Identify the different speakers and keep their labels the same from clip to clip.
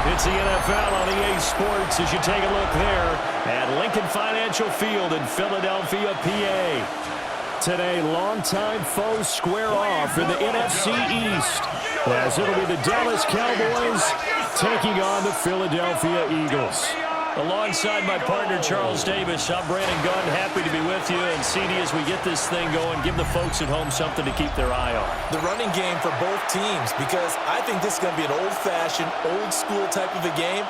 Speaker 1: It's the NFL on EA Sports as you take a look there at Lincoln Financial Field in Philadelphia, PA. Today, longtime foes square off in the NFC East, as it'll be the Dallas Cowboys taking on the Philadelphia Eagles. Alongside my partner, Charles Davis, I'm Brandon Gunn. Happy to be with you. And CD, as we get this thing going, give the folks at home something to keep their eye on.
Speaker 2: The running game for both teams, because I think this is going to be an old-fashioned, old-school type of a game.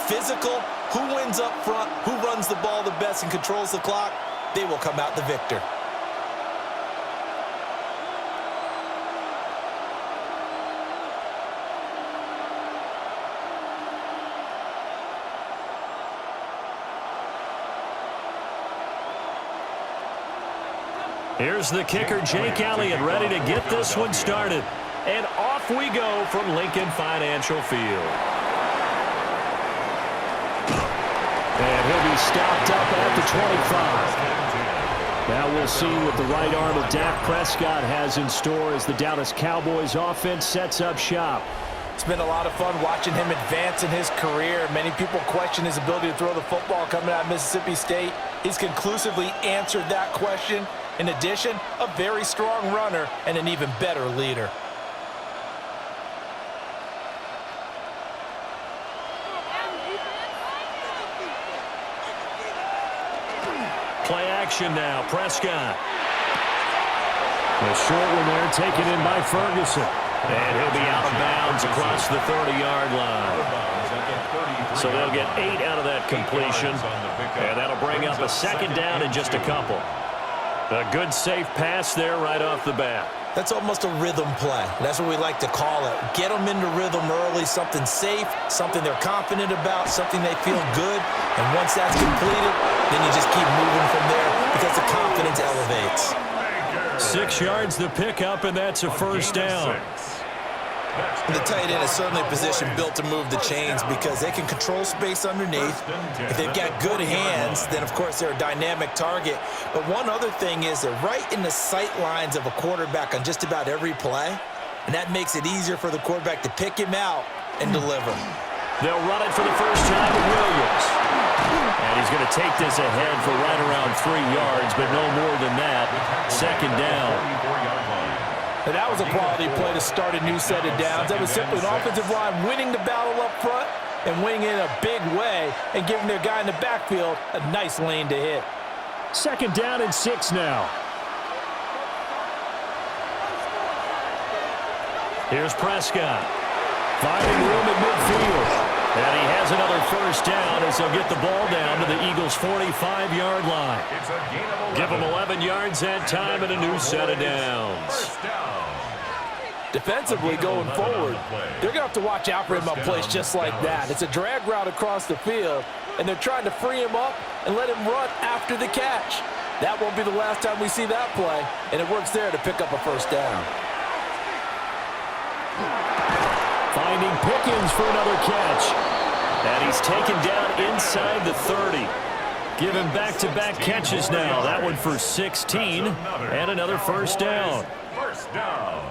Speaker 2: Physical, who wins up front, who runs the ball the best and controls the clock, they will come out the victor.
Speaker 1: Here's the kicker, Jake Elliott, ready to get this one started. And off we go from Lincoln Financial Field. And he'll be stopped up at the 25. Now we'll see what the right arm of Dak Prescott has in store as the Dallas Cowboys offense sets up shop.
Speaker 2: It's been a lot of fun watching him advance in his career. Many people question his ability to throw the football coming out of Mississippi State. He's conclusively answered that question. In addition, a very strong runner and an even better leader.
Speaker 1: Play action now, Prescott. A short one there taken in by Ferguson. And he'll be out of bounds across the 30-yard line. So they'll get 8 out of that completion. And that'll bring up a second down in just a couple. A good, safe pass there right off the bat.
Speaker 2: That's almost a rhythm play. That's what we like to call it. Get them into rhythm early, something safe, something they're confident about, something they feel good. And once that's completed, then you just keep moving from there because the confidence elevates.
Speaker 1: 6 yards the pickup, and that's a first down.
Speaker 2: And the tight end is certainly a position built to move the chains because they can control space underneath. If they've got good hands, then, of course, they're a dynamic target. But one other thing is they're right in the sight lines of a quarterback on just about every play, and that makes it easier for the quarterback to pick him out and deliver.
Speaker 1: They'll run it for the first time with Williams. And he's going to take this ahead for right around 3 yards, but no more than that. Second down.
Speaker 2: And that was a quality play to start a new set of downs. That was simply an offensive line winning the battle up front and winning in a big way and giving their guy in the backfield a nice lane to hit.
Speaker 1: Second down and 6 now. Here's Prescott. Finding room at midfield. And he has another first down as they'll get the ball down to the Eagles' 45-yard line. Give them 11 yards that time and a new set of downs.
Speaker 2: Defensively going forward, they're going to have to watch out for him on plays just like that. It's a drag route across the field, and they're trying to free him up and let him run after the catch. That won't be the last time we see that play, and it works there to pick up a first down.
Speaker 1: Finding Pickens for another catch. And he's taken down inside the 30. Give him back-to-back catches now. That one for 16 and another first down.
Speaker 3: First down.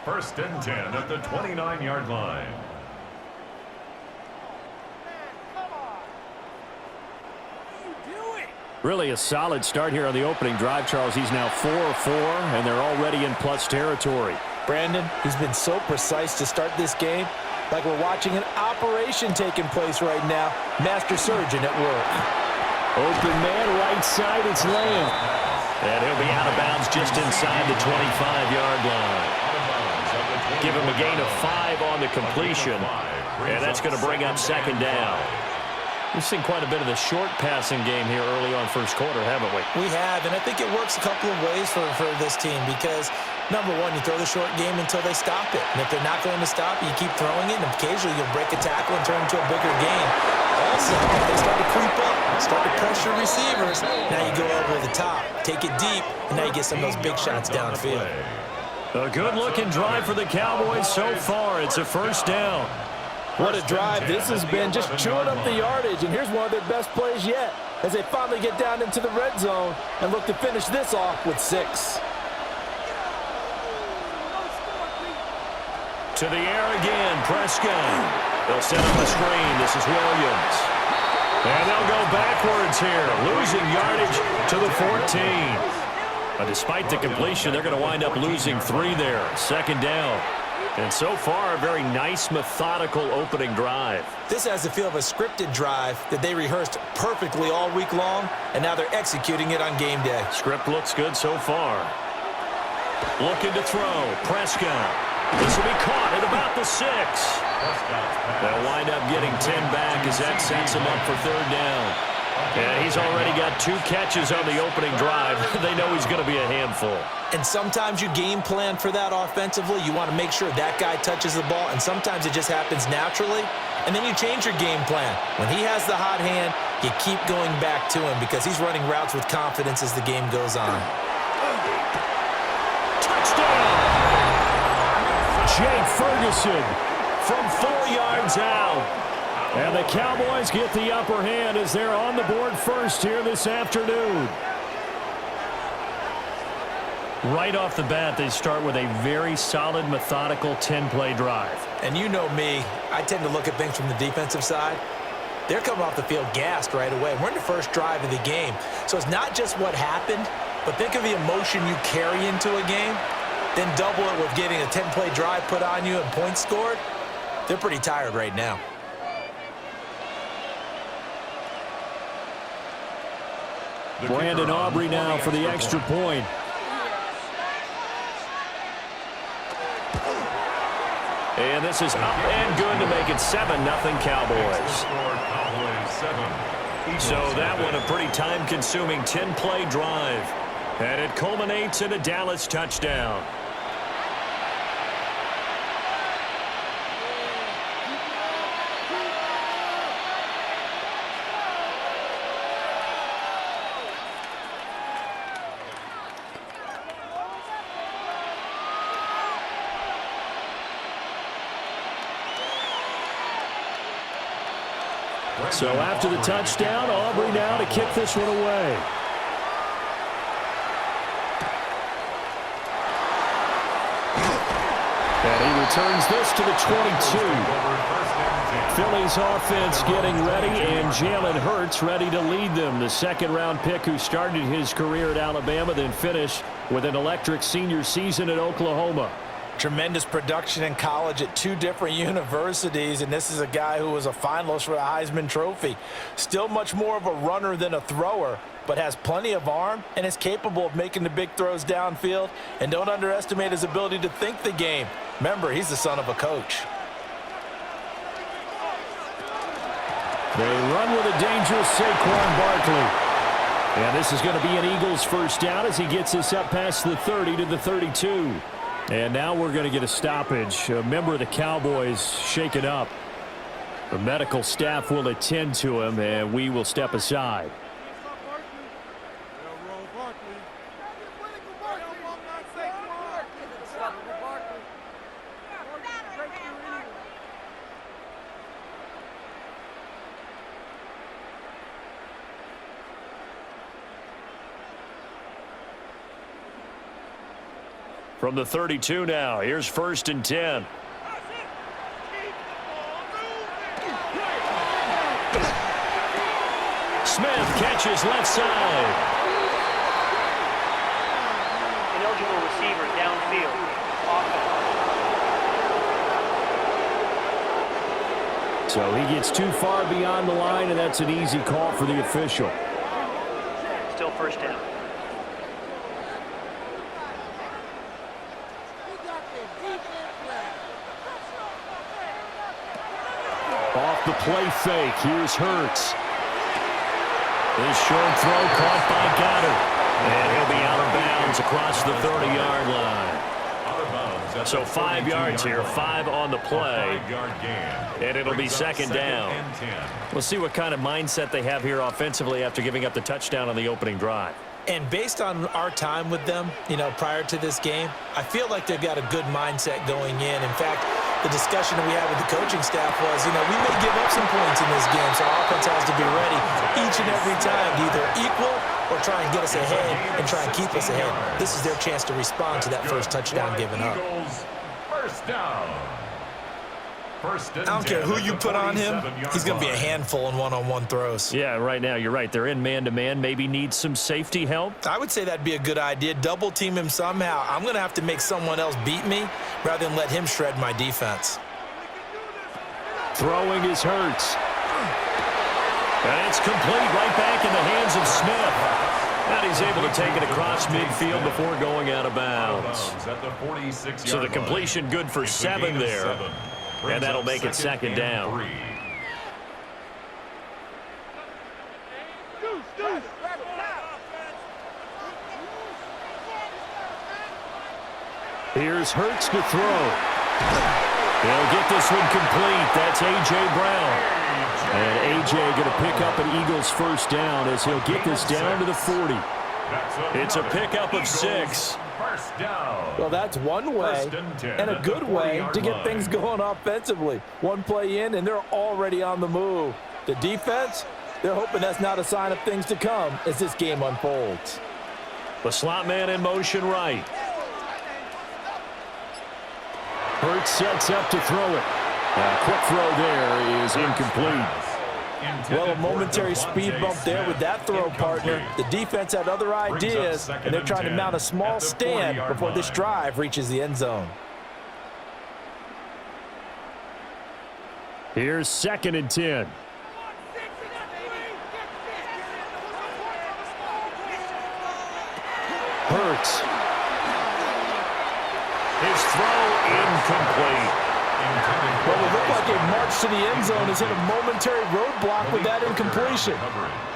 Speaker 3: First and 10 at the 29-yard line.
Speaker 1: Really a solid start here on the opening drive, Charles. He's now 4 of 4, and they're already in plus territory.
Speaker 2: Brandon, he's been so precise to start this game, like we're watching an operation taking place right now. Master surgeon at work.
Speaker 1: Open man, right side, it's Lamb. And he'll be out of bounds just inside the 25-yard line. Give him a gain of 5 on the completion, and that's going to bring up second down. We've seen quite a bit of the short passing game here early on first quarter, haven't we?
Speaker 2: We have, and I think it works a couple of ways for this team because, number one, you throw the short game until they stop it. And if they're not going to stop it, you keep throwing it, and occasionally you'll break a tackle and turn it into a bigger game. Also, if they start to creep up, start to pressure receivers, now you go over the top, take it deep, and now you get some of those big shots downfield.
Speaker 1: A good-looking drive for the Cowboys so far. It's a first down.
Speaker 2: What a drive this has been, just chewing up the yardage. And here's one of their best plays yet as they finally get down into the red zone and look to finish this off with 6.
Speaker 1: To the air again, Prescott. They'll set up a screen. This is Williams. And they'll go backwards here, losing yardage to the 14. But despite the completion, they're going to wind up losing 3 there. Second down. And so far, a very nice, methodical opening drive.
Speaker 2: This has the feel of a scripted drive that they rehearsed perfectly all week long, and now they're executing it on game day.
Speaker 1: Script looks good so far. Looking to throw. Prescott. This will be caught at about the 6. They'll wind up getting 10 back as that sets him up for third down. And he's already got 2 catches on the opening drive. They know he's going to be a handful.
Speaker 2: And sometimes you game plan for that offensively. You want to make sure that guy touches the ball, and sometimes it just happens naturally. And then you change your game plan. When he has the hot hand, you keep going back to him because he's running routes with confidence as the game goes on.
Speaker 1: Touchdown! Jake Ferguson from 4 yards out. And the Cowboys get the upper hand as they're on the board first here this afternoon. Right off the bat, they start with a very solid, methodical 10-play drive.
Speaker 2: And you know me, I tend to look at things from the defensive side. They're coming off the field gassed right away. We're in the first drive of the game. So it's not just what happened, but think of the emotion you carry into a game. Then double it with getting a 10-play drive put on you and points scored. They're pretty tired right now.
Speaker 1: Brandon Aubrey now for the extra point. And this is up and good to make it 7-0 Cowboys. So that one a pretty time-consuming 10-play drive. And it culminates in a Dallas touchdown. So after the touchdown, Aubrey now to kick this one away. And he returns this to the 22. Philly's offense getting ready, and Jalen Hurts ready to lead them. The second-round pick who started his career at Alabama, then finished with an electric senior season at Oklahoma.
Speaker 2: Tremendous production in college at 2 different universities, and this is a guy who was a finalist for the Heisman Trophy. Still much more of a runner than a thrower, but has plenty of arm and is capable of making the big throws downfield. And don't underestimate his ability to think the game. Remember, he's the son of a coach.
Speaker 1: They run with a dangerous Saquon Barkley. And this is going to be an Eagles first down as he gets us up past the 30 to the 32. And now we're going to get a stoppage. A member of the Cowboys shaken up. The medical staff will attend to him, and we will step aside. From the 32 now, here's 1st and 10. Smith catches left side.
Speaker 4: Ineligible receiver downfield.
Speaker 1: So he gets too far beyond the line, and that's an easy call for the official.
Speaker 4: Still first down.
Speaker 1: Off the play fake, here's Hurts. This short throw caught by Goddard. And he'll be out of bounds across the 30-yard line. So 5 yards here, 5 on the play. And it'll be second down. We'll see what kind of mindset they have here offensively after giving up the touchdown on the opening drive.
Speaker 2: And based on our time with them, prior to this game, I feel like they've got a good mindset going in. In fact, the discussion that we had with the coaching staff was, we may give up some points in this game, so our offense has to be ready each and every time to either equal or try and get us ahead and try and keep us ahead. This is their chance to respond to that first touchdown given up.
Speaker 3: First down.
Speaker 2: I don't care who you put on him, he's going to be a handful in one-on-one throws.
Speaker 1: Yeah, right now you're right. They're in man-to-man. Maybe need some safety help.
Speaker 2: I would say that'd be a good idea. Double team him somehow. I'm going to have to make someone else beat me rather than let him shred my defense.
Speaker 1: Throwing is Hurts. And it's complete right back in the hands of Smith. And he's able to take it across midfield before going out of bounds. So the completion good for 7 there. And that'll make it second down. Here's Hurts to throw. He'll get this one complete. That's A.J. Brown. And A.J. going to pick up an Eagles first down as he'll get this down to the 40. It's a pickup of 6.
Speaker 5: Well, that's one way and a good way to get things going offensively. One play in, and they're already on the move. The defense, they're hoping that's not a sign of things to come as this game unfolds.
Speaker 1: The slot man in motion right. Hurts sets up to throw it. A quick throw there is incomplete.
Speaker 5: Well, a momentary speed bump there with that throw, partner. The defense had other ideas, and they're trying to mount a small stand before this drive reaches the end zone.
Speaker 1: Here's 2nd and 10. Hurts. His throw incomplete.
Speaker 5: Well, it looked like a march to the end zone has hit a momentary roadblock with that incompletion.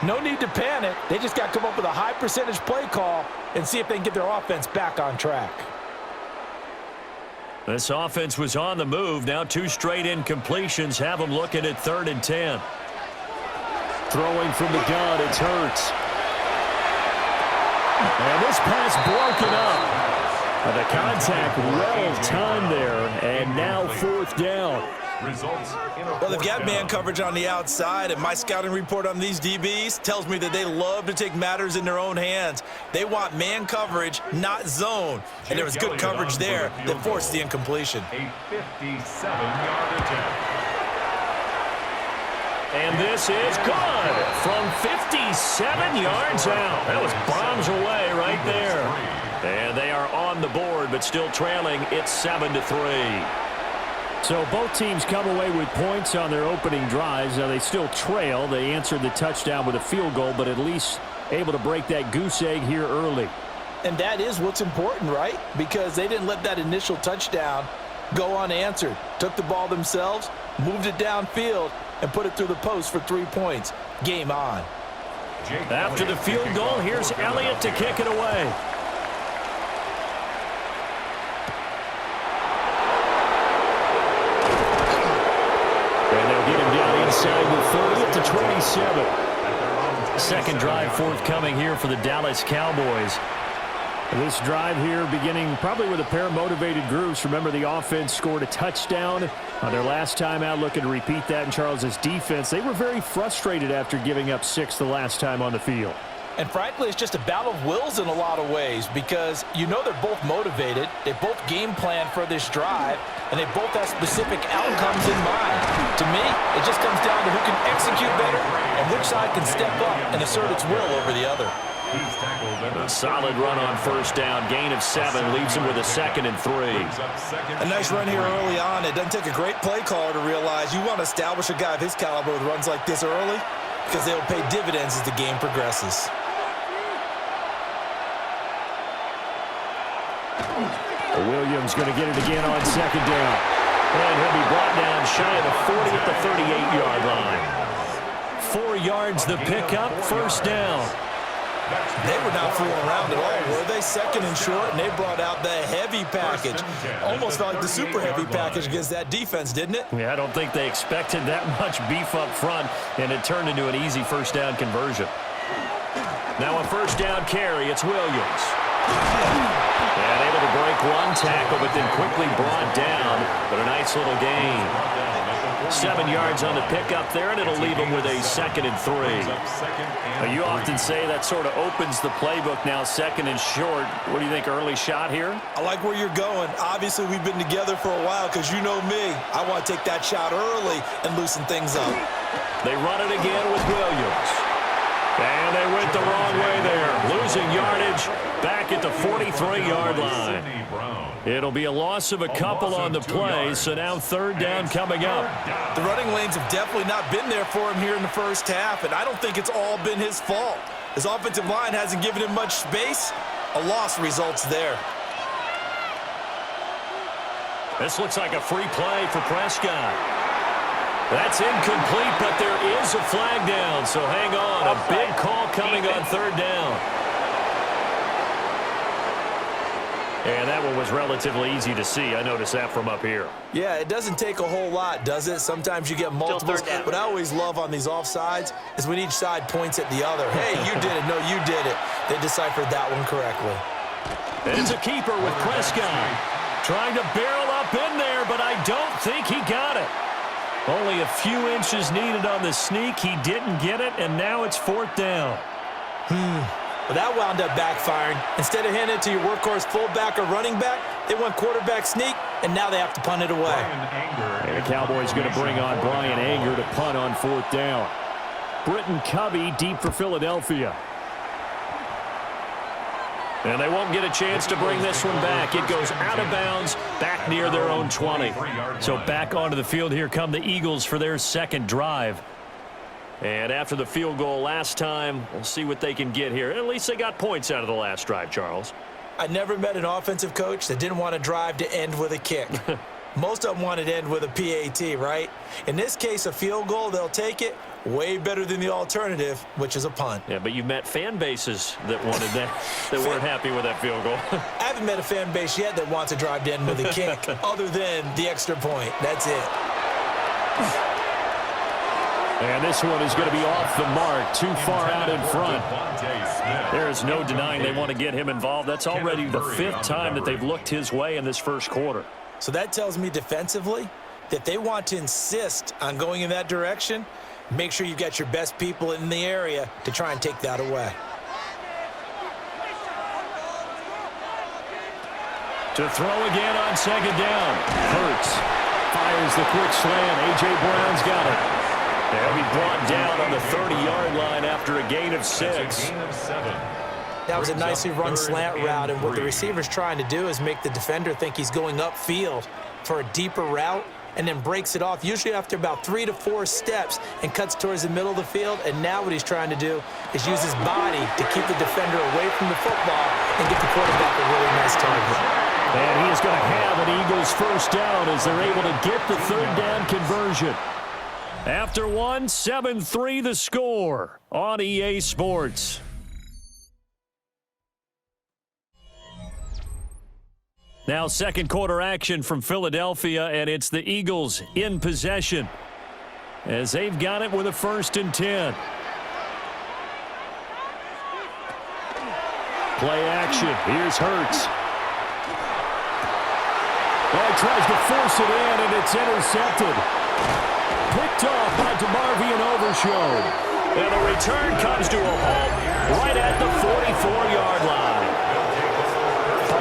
Speaker 5: No need to panic. They just got to come up with a high percentage play call and see if they can get their offense back on track.
Speaker 1: This offense was on the move. Now 2 straight incompletions have them looking at 3rd and 10. Throwing from the gun, it's Hurts. And this pass broken up. The contact well timed there, and now 4th down.
Speaker 2: Well, they've got man coverage on the outside, and my scouting report on these DBs tells me that they love to take matters in their own hands. They want man coverage, not zone. And there was good coverage there that forced the incompletion.
Speaker 3: A 57-yard attempt.
Speaker 1: And this is good from 57 yards out. That was bombs away right there. And they are on the board, but still trailing. It's 7-3. So both teams come away with points on their opening drives. Now they still trail. They answered the touchdown with a field goal, but at least able to break that goose egg here early.
Speaker 5: And that is what's important, right? Because they didn't let that initial touchdown go unanswered. Took the ball themselves, moved it downfield, and put it through the post for 3 points. Game on.
Speaker 1: After the field goal, here's Elliott to kick it away. And they'll get him down inside the 30 to 27. Second drive forthcoming here for the Dallas Cowboys. This drive here beginning probably with a pair of motivated groups. Remember, the offense scored a touchdown on their last time out, looking to repeat that in Charles's defense. They were very frustrated after giving up 6 the last time on the field.
Speaker 5: And frankly, it's just a battle of wills in a lot of ways because you know they're both motivated. They both game plan for this drive, and they both have specific outcomes in mind. To me, it just comes down to who can execute better and which side can step up and assert its will over the other.
Speaker 1: A solid run on first down. Gain of 7 leaves him with a 2nd and 3.
Speaker 2: A nice run here early on. It doesn't take a great play caller to realize you want to establish a guy of his caliber with runs like this early because they'll pay dividends as the game progresses.
Speaker 1: Williams going to get it again on 2nd down. And he'll be brought down shy of the 40 at the 38-yard line. 4 yards the pickup, first down.
Speaker 2: They were not fooling around at all, were they? 2nd and short, and they brought out the heavy package. Almost felt like the super heavy package against that defense, didn't it?
Speaker 1: Yeah, I don't think they expected that much beef up front, and it turned into an easy first down conversion. Now a first down carry, it's Williams. And able to break one tackle, but then quickly brought down, but a nice little gain. 7 yards on the pickup there, and it'll leave them with a 2nd and 3. Now, you often say that sort of opens the playbook now, 2nd and short. What do you think, early shot here?
Speaker 2: I like where you're going. Obviously, we've been together for a while because you know me. I want to take that shot early and loosen things up.
Speaker 1: They run it again with Williams. And they went the wrong way there, losing yardage back at the 43-yard line. It'll be a loss of a couple on the play, so now 3rd down coming up.
Speaker 2: The running lanes have definitely not been there for him here in the first half, and I don't think it's all been his fault. His offensive line hasn't given him much space. A loss results there.
Speaker 1: This looks like a free play for Prescott. That's incomplete, but there is a flag down, so hang on. A big call coming on 3rd down. And that one was relatively easy to see. I noticed that from up here.
Speaker 2: Yeah, it doesn't take a whole lot, does it? Sometimes you get multiples. What I always love on these offsides is when each side points at the other. Hey, you did it. No, you did it. They deciphered that one correctly.
Speaker 1: And it's a keeper with Prescott. Trying to barrel up in there, but I don't think he got it. Only a few inches needed on the sneak. He didn't get it, and now it's 4th down.
Speaker 2: Well, that wound up backfiring. Instead of handing it to your workhorse fullback or running back, they went quarterback sneak, and now they have to punt it away.
Speaker 1: And the Cowboys going to bring on Brian Anger to punt on 4th down. Britton Covey deep for Philadelphia. And they won't get a chance to bring this one back. It goes out of bounds, back near their own 20. So back onto the field, here come the Eagles for their 2nd drive. And after the field goal last time, we'll see what they can get here. At least they got points out of the last drive, Charles.
Speaker 2: I never met an offensive coach that didn't want to drive to end with a kick. Most of them wanted to end with a PAT, right? In this case, a field goal, they'll take it. Way better than the alternative, which is a punt.
Speaker 1: Yeah, but you've met fan bases that wanted that, that weren't happy with that field goal.
Speaker 2: I haven't met a fan base yet that wants to drive to end with a kick, other than the extra point. That's it.
Speaker 1: And this one is going to be off the mark, too far out in front. There is no denying they want to get him involved. That's already the 5th time that they've looked his way in this first quarter.
Speaker 2: So that tells me defensively that they want to insist on going in that direction. Make sure you've got your best people in the area to try and take that away.
Speaker 1: To throw again on 2nd down. Hurts fires the quick slant. A.J. Brown's got it. They'll be brought down on the 30-yard line after a gain of 6.
Speaker 2: That was a nicely run slant route, and what the receiver's trying to do is make the defender think he's going upfield for a deeper route, and then breaks it off, usually after about 3 to 4 steps, and cuts towards the middle of the field. And now what he's trying to do is use his body to keep the defender away from the football and get the quarterback a really nice target.
Speaker 1: And he is going to have an Eagles 1st down as they're able to get the 3rd down conversion. After 1, 7-3 the score on EA Sports. Now 2nd quarter action from Philadelphia, and it's the Eagles in possession as they've got it with a 1st and 10. Play action. Here's Hurts. Well, he tries to force it in, and it's intercepted. Picked off by DeMarvion Overshown. And the return comes to a halt right at the 44-yard line.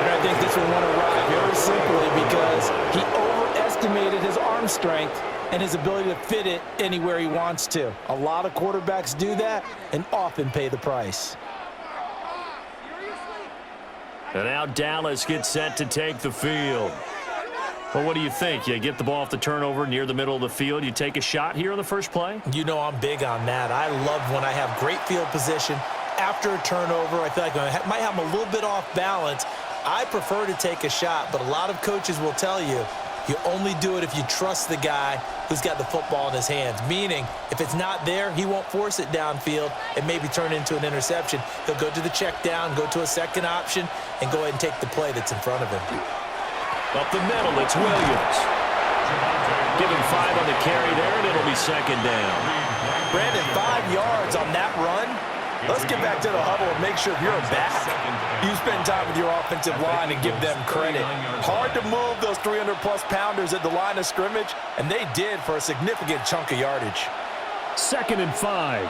Speaker 5: I think this one won't arrive very simply because he overestimated his arm strength and his ability to fit it anywhere he wants to. A lot of quarterbacks do that and often pay the price.
Speaker 1: And now Dallas gets set to take the field. Well, what do you think? You get the ball off the turnover near the middle of the field. You take a shot here on the first play?
Speaker 2: You know I'm big on that. I love when I have great field position. After a turnover, I feel like I might have them a little bit off balance. I prefer to take a shot, but a lot of coaches will tell you, you only do it if you trust the guy who's got the football in his hands. Meaning, if it's not there, he won't force it downfield and maybe turn into an interception. He'll go to the check down, go to a second option, and go ahead and take the play that's in front of him.
Speaker 1: Up the middle, it's Williams. Give him 5 on the carry there, and it'll be 2nd down.
Speaker 2: Brandon, 5 yards on that run.
Speaker 5: Let's get back to the huddle and make sure you're back. You spend time with your offensive line and give them credit. Hard to move those 300-plus pounders at the line of scrimmage, and they did for a significant chunk of yardage.
Speaker 1: 2nd and 5.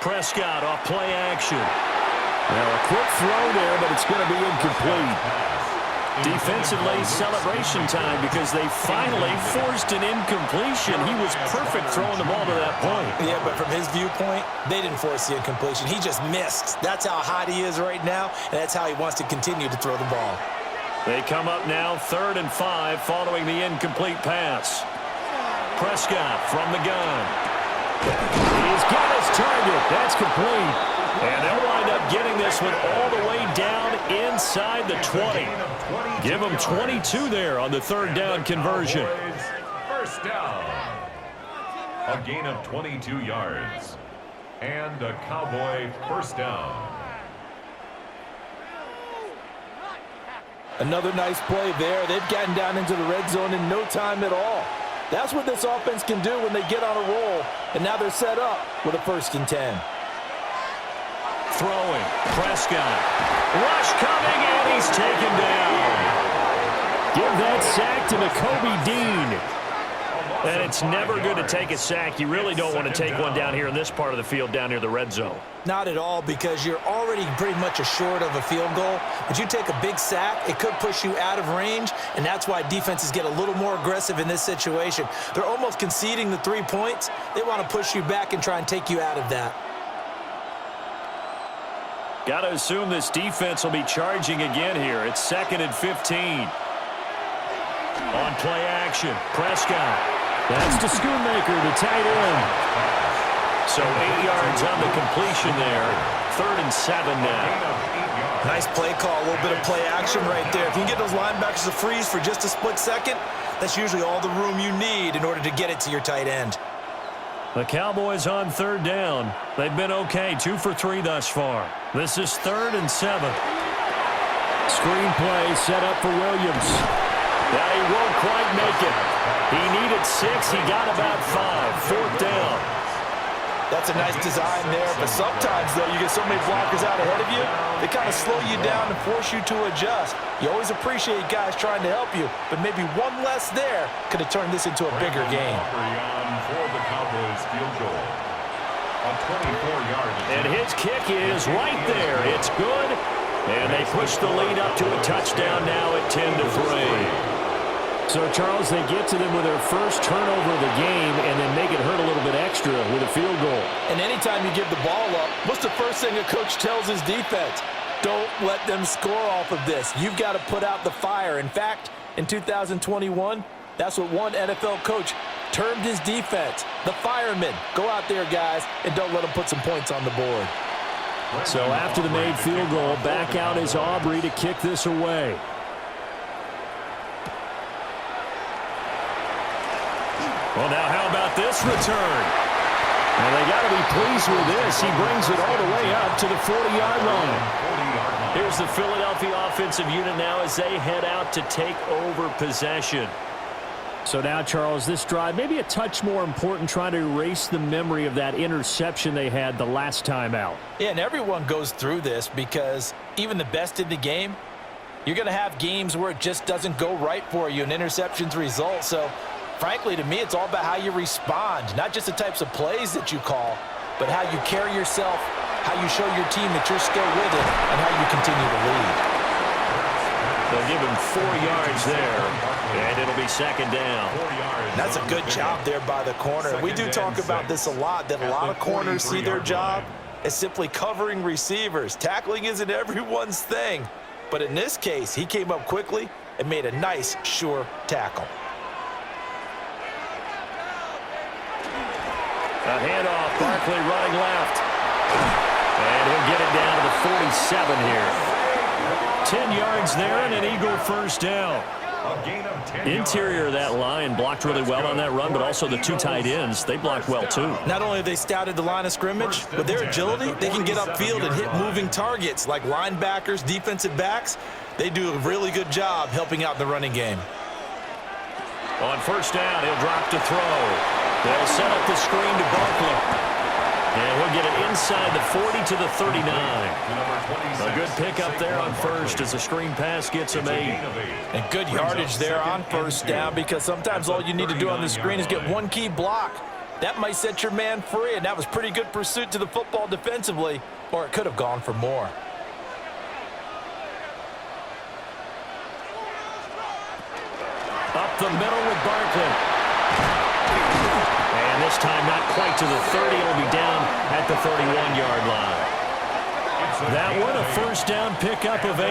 Speaker 1: Prescott off play action. Now a quick throw there, but it's going to be incomplete. Defensively, celebration time because they finally forced an incompletion. He was perfect throwing the ball to that point.
Speaker 2: Yeah, but from his viewpoint, they didn't force the incompletion. He just missed. That's how hot he is right now, and that's how he wants to continue to throw the ball.
Speaker 1: They come up now 3rd and 5 following the incomplete pass. Prescott from the gun. He's got his target. That's complete. And they'll wind up getting this one all the way down inside the 20. Give them 22 there on the 3rd down conversion.
Speaker 3: First down. A gain of 22 yards. And a Cowboy first down.
Speaker 5: Another nice play there. They've gotten down into the red zone in no time at all. That's what this offense can do when they get on a roll. And now they're set up with a 1st and 10.
Speaker 1: Throwing. Prescott. Rush coming, and he's taken down. Give that sack to Nakobe Dean. And it's never good to take a sack. You really don't want to take one down here in this part of the field, down near the red zone.
Speaker 2: Not at all, because you're already pretty much assured of a field goal. But you take a big sack, it could push you out of range, and that's why defenses get a little more aggressive in this situation. They're almost conceding the 3 points. They want to push you back and try and take you out of that.
Speaker 1: Got to assume this defense will be charging again here. It's 2nd and 15. On play action, Prescott. That's to Schoonmaker, the tight end. So 8 yards on the completion there. 3rd and 7 now.
Speaker 2: Nice play call, a little bit of play action right there. If you can get those linebackers to freeze for just a split second, that's usually all the room you need in order to get it to your tight end.
Speaker 1: The Cowboys on 3rd down. They've been okay, 2 for 3 thus far. This is 3rd and 7. Screen play set up for Williams. Now he won't quite make it. He needed 6. He got about 5. 4th down.
Speaker 5: That's a nice design there, but sometimes, though, you get so many blockers out ahead of you, they kind of slow you down and force you to adjust. You always appreciate guys trying to help you, but maybe one less there could have turned this into a bigger game.
Speaker 3: For the Cowboys field goal. A 24-yard.
Speaker 1: And his kick is right there. It's good. And they push the lead up to a touchdown now at 10-3. So, Charles, they get to them with their first turnover of the game and then make it hurt a little bit extra with a field goal.
Speaker 5: And anytime you give the ball up, what's the first thing a coach tells his defense? Don't let them score off of this. You've got to put out the fire. In fact, in 2021, that's what one NFL coach termed his defense, the firemen. Go out there, guys, and don't let them put some points on the board.
Speaker 1: So after the made field goal, back out is Aubrey to kick this away. Well, now how about this return? Well, they got to be pleased with this. He brings it all the way up to the 40-yard line. Here's the Philadelphia offensive unit now as they head out to take over possession. So now, Charles, this drive, maybe a touch more important, trying to erase the memory of that interception they had the last time out.
Speaker 5: Yeah, and everyone goes through this because even the best in the game, you're going to have games where it just doesn't go right for you and interceptions result. So, frankly, to me, it's all about how you respond, not just the types of plays that you call, but how you carry yourself, how you show your team that you're still with it, and how you continue to lead.
Speaker 1: They'll give him 4 yards there, and it'll be 2nd down.
Speaker 2: That's a good job there by the corner. We do talk about this a lot, that a lot of corners see their job as simply covering receivers. Tackling isn't everyone's thing. But in this case, he came up quickly and made a nice, sure tackle.
Speaker 1: A handoff, Barkley running left. And he'll get it down to the 47 here. 10 yards there and an Eagle first down. Interior of that line blocked really well on that run, but also the 2 tight ends, they blocked well too.
Speaker 2: Not only have they scouted the line of scrimmage, but their agility, they can get upfield and hit moving targets like linebackers, defensive backs. They do a really good job helping out the running game.
Speaker 1: On first down, he'll drop to throw. They'll set up the screen to Barkley. And he'll get it inside the 40 to the 39. A good pickup there on first as the screen pass gets him 8.
Speaker 5: And good yardage there on first down, because sometimes all you need to do on the screen is get one key block. That might set your man free, and that was pretty good pursuit to the football defensively, or it could have gone for more.
Speaker 1: Up the middle with Barkley. And this time not quite to the 30. It'll be down at the 31-yard line. That one a first down pickup of 8.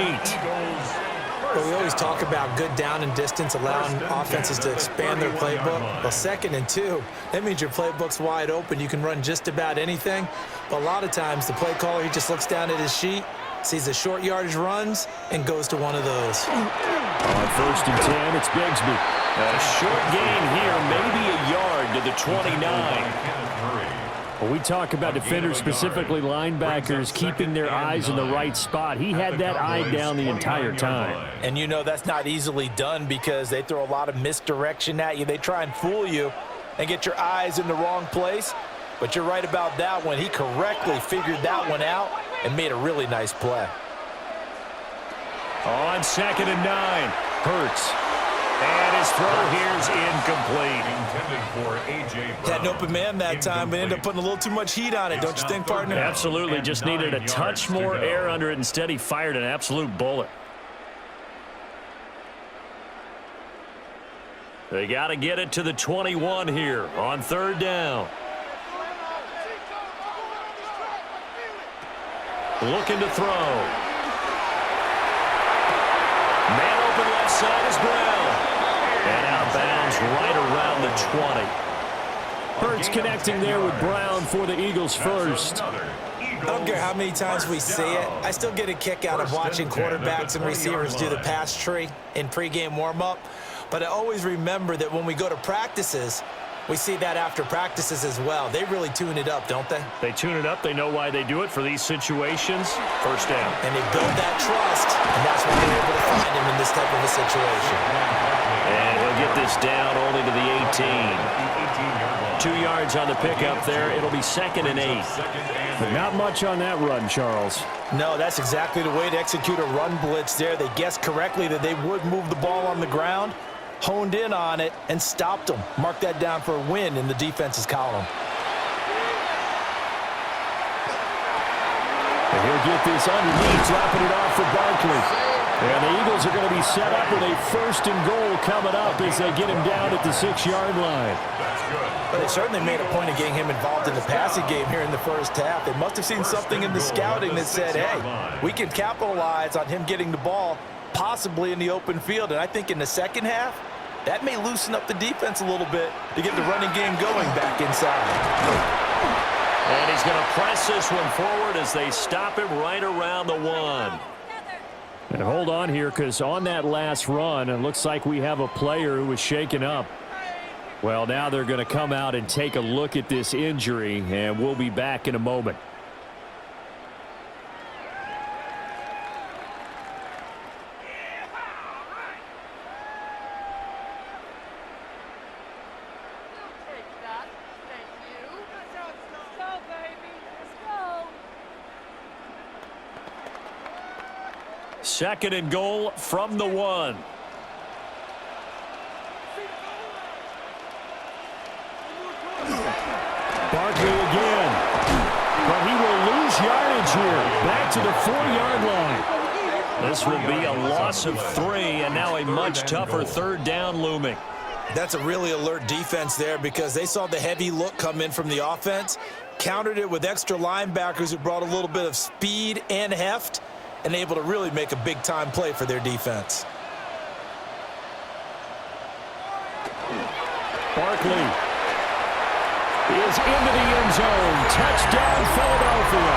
Speaker 2: Well, we always talk about good down and distance, allowing offenses to expand their playbook. Well, 2nd and 2, that means your playbook's wide open. You can run just about anything. But a lot of times the play caller, he just looks down at his sheet, sees the short yardage runs, and goes to one of those.
Speaker 1: On first and 10, it's Bigsby. A short gain here, maybe a yard to the 29. Well, we talk about defenders, specifically linebackers, keeping their eyes in the right spot. He had that eye down the entire time.
Speaker 5: And you know that's not easily done because they throw a lot of misdirection at you. They try and fool you and get your eyes in the wrong place. But you're right about that one. He correctly figured that one out and made a really nice play.
Speaker 1: On 2nd and 9, Hurts. And his throw here's incomplete.
Speaker 2: Had an open man that time, but ended up putting a little too much heat on it, don't you think, partner?
Speaker 1: Absolutely. Just needed a touch more air under it. Instead, he fired an absolute bullet. They got to get it to the 21 here on 3rd down. Looking to throw. Man open left side is Brown. And out of bounds right around the 20. Hurts connecting there with Brown for the Eagles first.
Speaker 2: I don't care how many times we see it. I still get a kick out of watching quarterbacks and receivers do the pass tree in pregame warm-up. But I always remember that when we go to practices, we see that after practices as well. They really tune it up, don't they?
Speaker 1: They tune it up. They know why they do it for these situations. First down.
Speaker 2: And they build that trust, and that's why they're able to find him in this type of a situation.
Speaker 1: And he'll get this down only to the 18. 2 yards on the pickup there. It'll be 2nd and 8. But not much on that run, Charles.
Speaker 5: No, that's exactly the way to execute a run blitz there. They guessed correctly that they would move the ball on the ground, honed in on it, and stopped them. Mark that down for a win in the defense's column.
Speaker 1: And he'll get this underneath, dropping it off for Barkley. And the Eagles are going to be set up with a 1st and goal coming up as they get him down at the 6-yard line.
Speaker 5: But they certainly made a point of getting him involved in the passing game here in the first half. They must have seen something in the scouting that said, hey, we can capitalize on him getting the ball possibly in the open field. And I think in the second half, that may loosen up the defense a little bit to get the running game going back inside.
Speaker 1: And he's going to press this one forward as they stop him right around the 1. And hold on here, because on that last run, it looks like we have a player who was shaken up. Well, now they're going to come out and take a look at this injury, and we'll be back in a moment. Second and goal from the 1. Barkley again. But he will lose yardage here. Back to the 4-yard line. This will be a loss of 3, and now a much tougher 3rd down looming.
Speaker 2: That's a really alert defense there because they saw the heavy look come in from the offense, countered it with extra linebackers who brought a little bit of speed and heft, and able to really make a big-time play for their defense.
Speaker 1: Barkley is into the end zone. Touchdown, Philadelphia.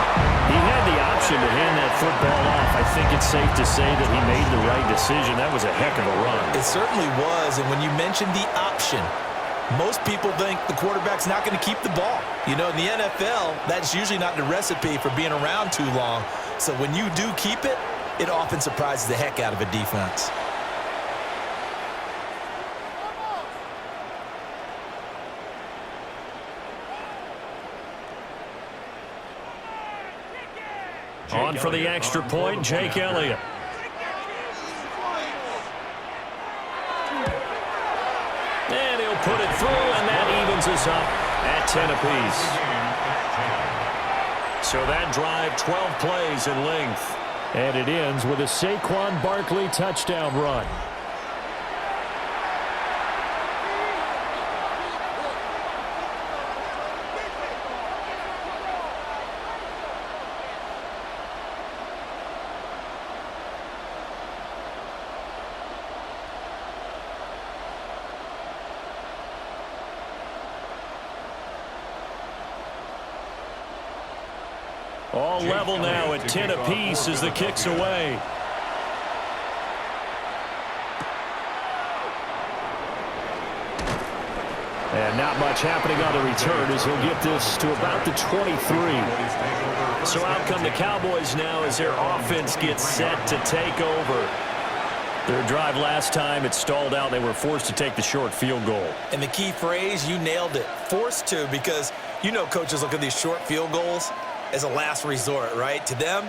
Speaker 1: He had the option to hand that football off. I think it's safe to say that he made the right decision. That was a heck of a run.
Speaker 2: It certainly was, and when you mentioned the option, most people think the quarterback's not going to keep the ball. You know, in the NFL, that's usually not the recipe for being around too long. So when you do keep it, it often surprises the heck out of a defense.
Speaker 1: On for the extra point, Jake Elliott. And he'll put it through, and that evens us up at 10 apiece. So that drive, 12 plays in length. And it ends with a Saquon Barkley touchdown run. All level now at 10 apiece as the kick's away. And not much happening on the return as he'll get this to about the 23. So out come the Cowboys now as their offense gets set to take over. Their drive last time, it stalled out. They were forced to take the short field goal.
Speaker 2: And the key phrase, you nailed it, forced to, because you know coaches look at these short field goals as a last resort, right? To them,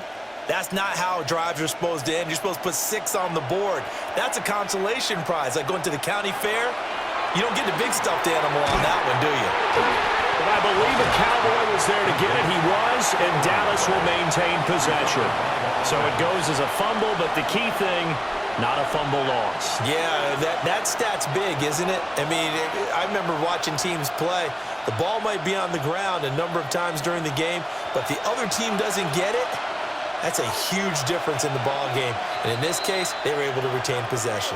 Speaker 2: that's not how drives are supposed to end. You're supposed to put 6 on the board. That's a consolation prize. Like going to the county fair, you don't get the big stuffed animal on that one, do you?
Speaker 1: But I believe a Cowboy was there to get it. He was, and Dallas will maintain possession. So it goes as a fumble, but the key thing, not a fumble loss.
Speaker 2: Yeah, that stat's big, isn't it? I mean, I remember watching teams play. The ball might be on the ground a number of times during the game, but the other team doesn't get it. That's a huge difference in the ball game. And in this case, they were able to retain possession.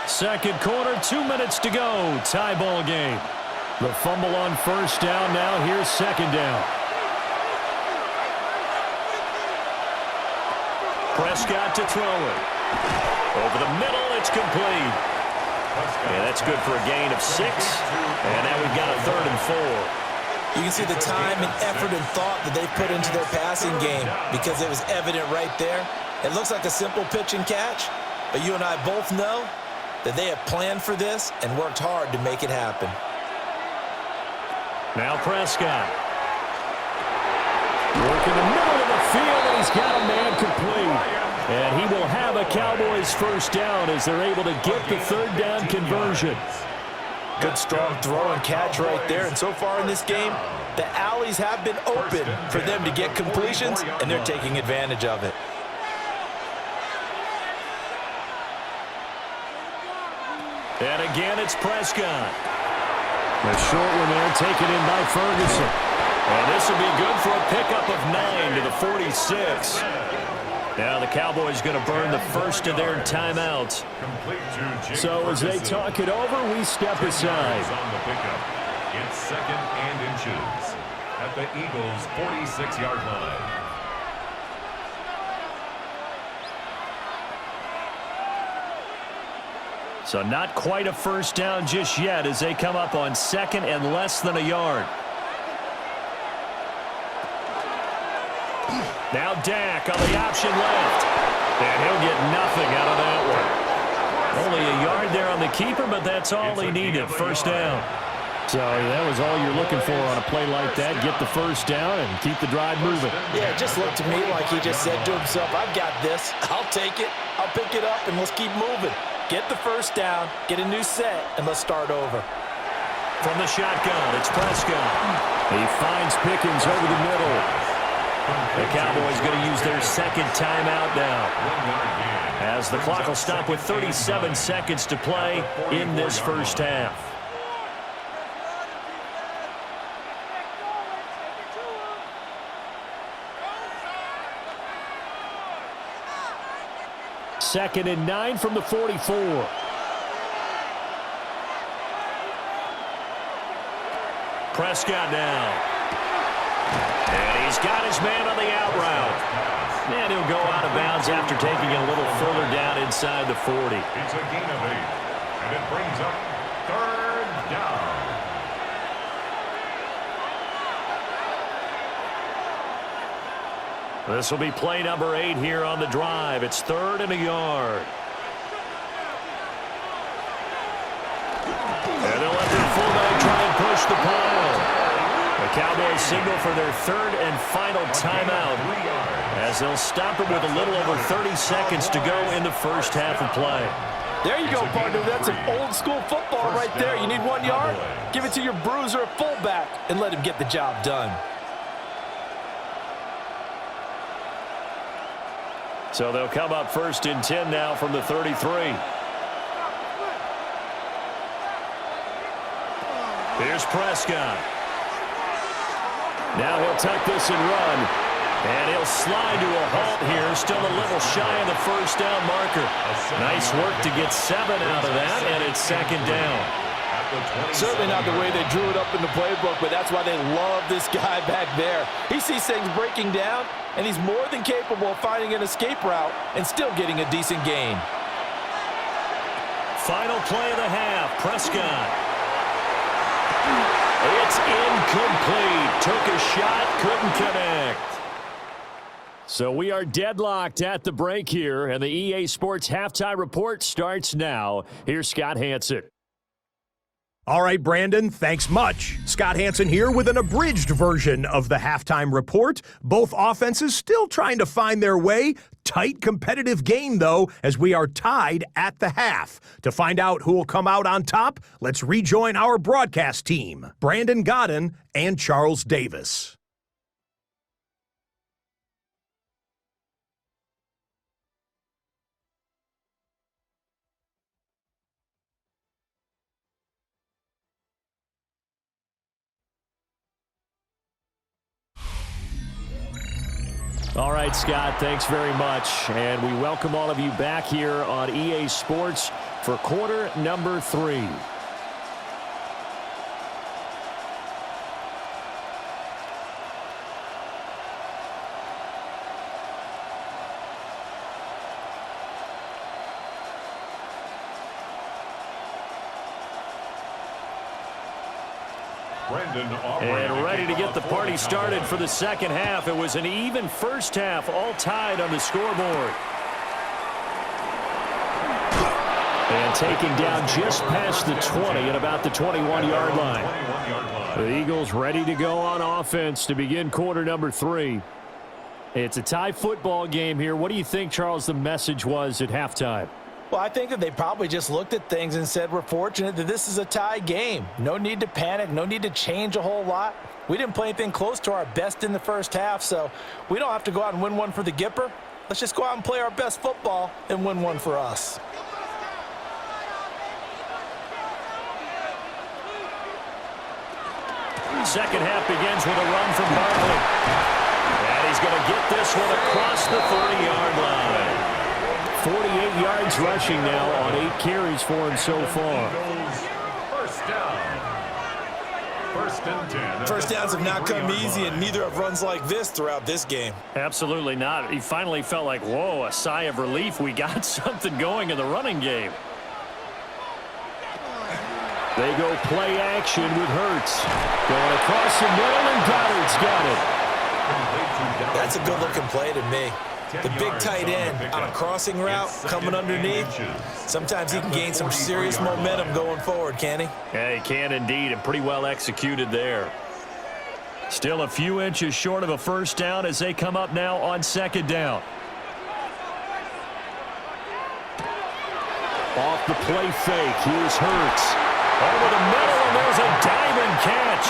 Speaker 1: Second quarter, 2 minutes to go. Tie ball game. The fumble on first down now. Here's second down. Prescott to throw it. Over the middle, it's complete. Yeah, that's good for a gain of 6. And now we've got a 3rd and 4.
Speaker 2: You can see the time and effort and thought that they put into their passing game because it was evident right there. It looks like a simple pitch and catch, but you and I both know that they have planned for this and worked hard to make it happen.
Speaker 1: Now Prescott. Working the middle of the field, and he's got a man complete. And he will have a Cowboys first down as they're able to get the 3rd down conversion.
Speaker 2: Good strong throw and catch right there. And so far in this game, the alleys have been open for them to get completions, and they're taking advantage of it.
Speaker 1: And again, it's Prescott. The short one there taken in by Ferguson. And this will be good for a pickup of 9 to the 46. Now the Cowboys going to burn the first of their timeouts. So as they talk it over, we step aside.
Speaker 3: On the pickup. It's 2nd and inches at the Eagles' 46-yard line.
Speaker 1: So not quite a first down just yet as they come up on 2nd and less than a yard. Now Dak on the option left. And he'll get nothing out of that one. Only a yard there on the keeper, but that's all he needed. First down. So that was all you're looking for on a play like that. Get the first down and keep the drive moving.
Speaker 2: Yeah, it just looked to me like he just said to himself, I've got this. I'll take it. I'll pick it up, and let's keep moving. Get the first down, get a new set, and let's start over.
Speaker 1: From the shotgun, it's Prescott. He finds Pickens over the middle. The Cowboys going to use their 2nd timeout now, as the clock will stop with 37 seconds to play in this first half. Second and 9 from the 44. Prescott now. And he's got his man on the out route. And he'll go out of bounds after taking it a little further down inside the 40.
Speaker 3: It's a gain of 8, and it brings up 3rd down.
Speaker 1: This will be play number 8 here on the drive. It's 3rd and a yard. And they'll let their fullback try and push the pile. The Cowboys signal for their third and final timeout as they'll stop it with a little over 30 seconds to go in the first half of play.
Speaker 5: There you go, partner. That's an old-school football right there. You need 1 yard? Give it to your bruiser or fullback and let him get the job done.
Speaker 1: So they'll come up first and 10 now from the 33. Here's Prescott. Now he'll tuck this and run. And he'll slide to a halt here. Still a little shy of the first down marker. Nice work to get 7 out of that, and it's second down.
Speaker 5: Certainly not the way they drew it up in the playbook, but that's why they love this guy back there. He sees things breaking down, and he's more than capable of finding an escape route and still getting a decent gain.
Speaker 1: Final play of the half, Prescott. It's incomplete. Took a shot, couldn't connect. So we are deadlocked at the break here, and the EA Sports Halftime Report starts now. Here's Scott Hanson.
Speaker 6: All right, Brandon, thanks much. Scott Hanson here with an abridged version of the Halftime Report. Both offenses still trying to find their way. Tight competitive game, though, as we are tied at the half. To find out who will come out on top, let's rejoin our broadcast team, Brandon Godden and Charles Davis.
Speaker 1: All right, Scott, thanks very much. And we welcome all of you back here on EA Sports for quarter number 3. And ready to get the party started for the second half. It was an even first half, all tied on the scoreboard. And taking down just past the 20 at about the 21-yard line. The Eagles ready to go on offense to begin quarter number 3. It's a tie football game here. What do you think, Charles, the message was at halftime?
Speaker 5: Well, I think that they probably just looked at things and said, we're fortunate that this is a tie game. No need to panic. No need to change a whole lot. We didn't play anything close to our best in the first half, so we don't have to go out and win one for the Gipper. Let's just go out and play our best football and win one for us.
Speaker 1: Second half begins with a run from Barkley. And he's going to get this one across the 40-yard line. 48 yards rushing now on 8 carries for him so far.
Speaker 3: First down. First and 10.
Speaker 2: First downs have not come easy, and neither have runs like this throughout this game.
Speaker 1: Absolutely not. He finally felt like, whoa, a sigh of relief. We got something going in the running game. They go play action with Hurts. Going across the middle, and Goddard's got it.
Speaker 2: That's a good-looking play to me. The big tight end on a crossing route coming underneath. Sometimes he can gain some serious momentum going forward, can he?
Speaker 1: Yeah, he can indeed, and pretty well executed there. Still a few inches short of a first down as they come up now on second down. Off the play fake, here's Hurts. Over the middle, and there's a diving catch.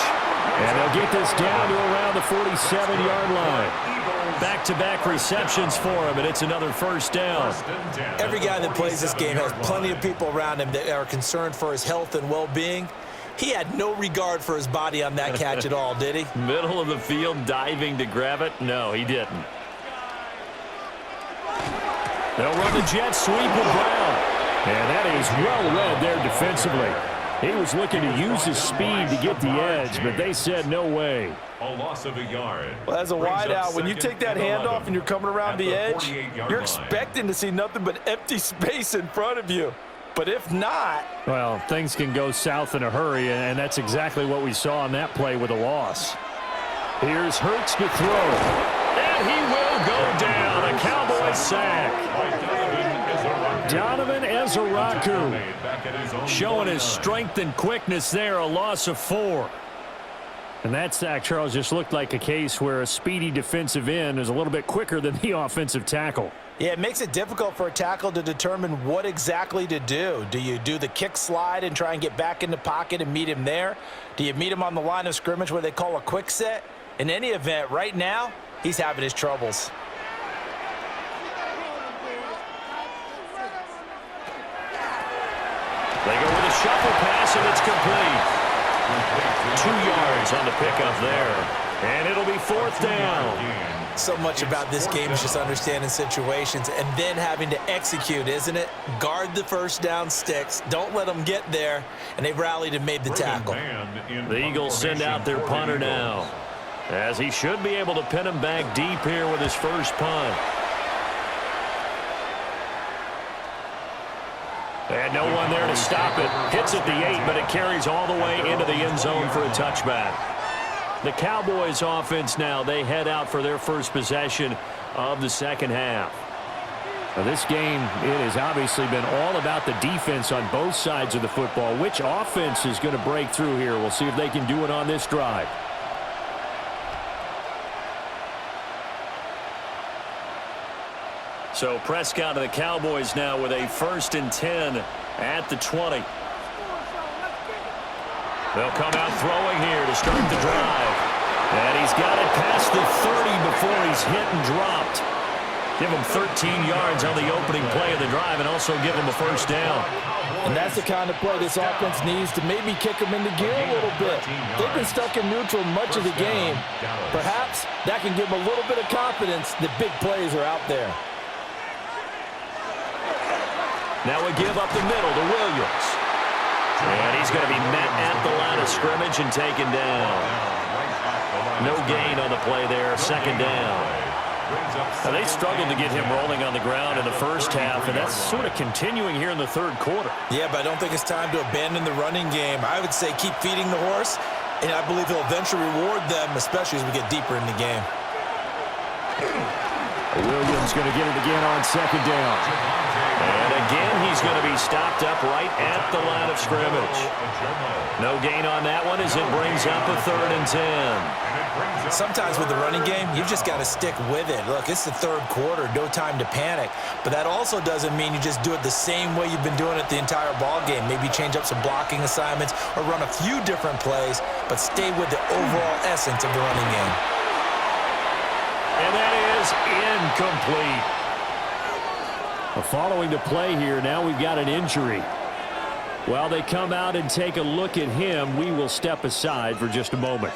Speaker 1: And they'll get this down to around the 47-yard line. Back-to-back receptions for him, and it's another first down.
Speaker 2: Every guy that plays this game has plenty of people around him that are concerned for his health and well-being. He had no regard for his body on that catch at all, did he?
Speaker 1: Middle of the field, diving to grab it? No, he didn't. They'll run the jet sweep with Brown. And that is well read there defensively. He was looking to use his speed to get the edge, but they said no way.
Speaker 3: A loss of a yard.
Speaker 5: Well, as a wideout, when you take that handoff and you're coming around the edge, you're expecting to see nothing but empty space in front of you. But if not...
Speaker 1: Well, things can go south in a hurry, and that's exactly what we saw on that play with a loss. Here's Hurts to throw. And he will go down. A Cowboy sack. Donovan Ezeraku showing his strength and quickness there, a loss of 4. And that sack, Charles, just looked like a case where a speedy defensive end is a little bit quicker than the offensive tackle.
Speaker 5: Yeah, it makes it difficult for a tackle to determine what exactly to do. Do you do the kick slide and try and get back in the pocket and meet him there? Do you meet him on the line of scrimmage where they call a quick set? In any event, right now, he's having his troubles.
Speaker 1: They go with a shuffle pass, and it's complete. 2 yards on the pickup there. And it'll be 4th down.
Speaker 2: So much about this game is just understanding situations and then having to execute, isn't it? Guard the first down sticks. Don't let them get there. And they've rallied and made the tackle.
Speaker 1: The Eagles send out their punter now, as he should be able to pin him back deep here with his first punt. And no one there to stop it. Hits at the 8, but it carries all the way into the end zone for a touchback. The Cowboys offense now, they head out for their first possession of the second half. Now this game, it has obviously been all about the defense on both sides of the football. Which offense is going to break through here? We'll see if they can do it on this drive. So Prescott of the Cowboys now with a 1st and 10 at the 20. They'll come out throwing here to start the drive. And he's got it past the 30 before he's hit and dropped. Give him 13 yards on the opening play of the drive and also give him a first down.
Speaker 5: And that's the kind of play this offense needs to maybe kick them into gear a little bit. They've been stuck in neutral much of the game. Perhaps that can give them a little bit of confidence that big plays are out there.
Speaker 1: Now we give up the middle to Williams. And he's going to be met at the line of scrimmage and taken down. No gain on the play there, 2nd down. Now they struggled to get him rolling on the ground in the first half, and that's sort of continuing here in the 3rd quarter.
Speaker 2: Yeah, but I don't think it's time to abandon the running game. I would say keep feeding the horse, and I believe he'll eventually reward them, especially as we get deeper in the game.
Speaker 1: Williams going to get it again on 2nd down. And again, he's going to be stopped up right at the line of scrimmage. No gain on that one as it brings up a 3rd and 10.
Speaker 2: Sometimes with the running game, you've just got to stick with it. Look, it's the 3rd quarter, no time to panic. But that also doesn't mean you just do it the same way you've been doing it the entire ball game. Maybe change up some blocking assignments or run a few different plays, but stay with the overall essence of the running game.
Speaker 1: And that is incomplete. Following the play here, now we've got an injury. While they come out and take a look at him, we will step aside for just a moment.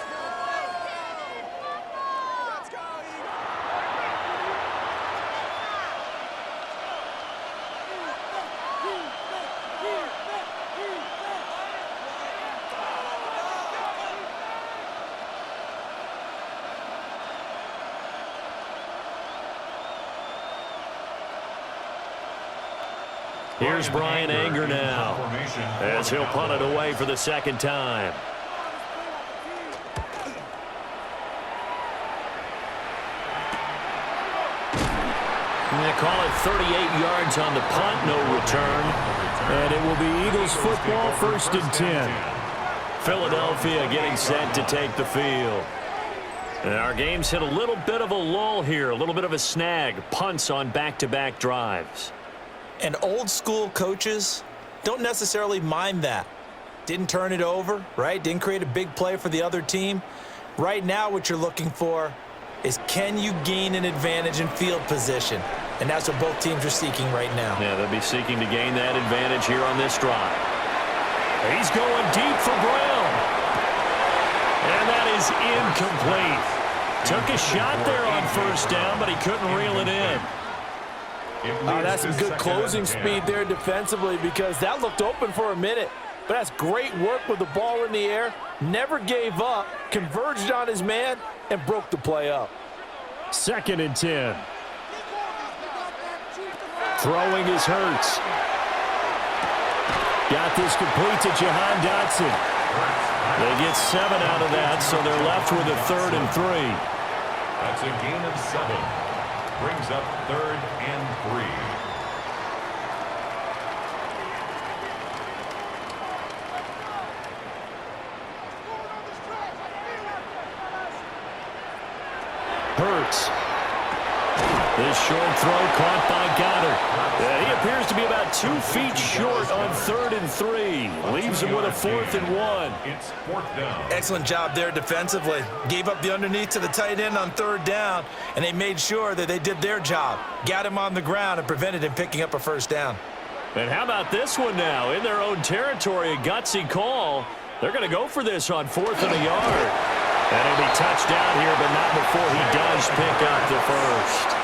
Speaker 1: Here's Brian Anger now, as he'll punt it away for the 2nd time. And they call it 38 yards on the punt, no return. And it will be Eagles football, 1st and 10. Philadelphia getting set to take the field. And our game's hit a little bit of a lull here, a little bit of a snag. Punts on back-to-back drives.
Speaker 2: And old school coaches don't necessarily mind that. Didn't turn it over, right? Didn't create a big play for the other team. Right now what you're looking for is can you gain an advantage in field position? And that's what both teams are seeking right now.
Speaker 1: Yeah, they'll be seeking to gain that advantage here on this drive. He's going deep for Brown. And that is incomplete. Took a shot there on 1st down, but he couldn't reel it in.
Speaker 5: That's some good closing speed there defensively, because that looked open for a minute. But that's great work with the ball in the air. Never gave up, converged on his man, and broke the play up.
Speaker 1: 2nd and 10. Throwing is Hurts. Got this complete to Jahan Dotson. They get 7 out of that, so they're left with a 3rd and 3.
Speaker 3: That's a gain of 7. Brings up 3rd and 3.
Speaker 1: Hurts. This short throw caught by Goddard. He appears to be about 2 feet short on 3rd and 3. Leaves him with a 4th and 1.
Speaker 3: It's 4th down.
Speaker 2: Excellent job there defensively. Gave up the underneath to the tight end on 3rd down, and they made sure that they did their job. Got him on the ground and prevented him picking up a 1st down.
Speaker 1: And how about this one now? In their own territory, a gutsy call. They're going to go for this on 4th and a yard. And he'll be touchdown here, but not before he does pick up the first.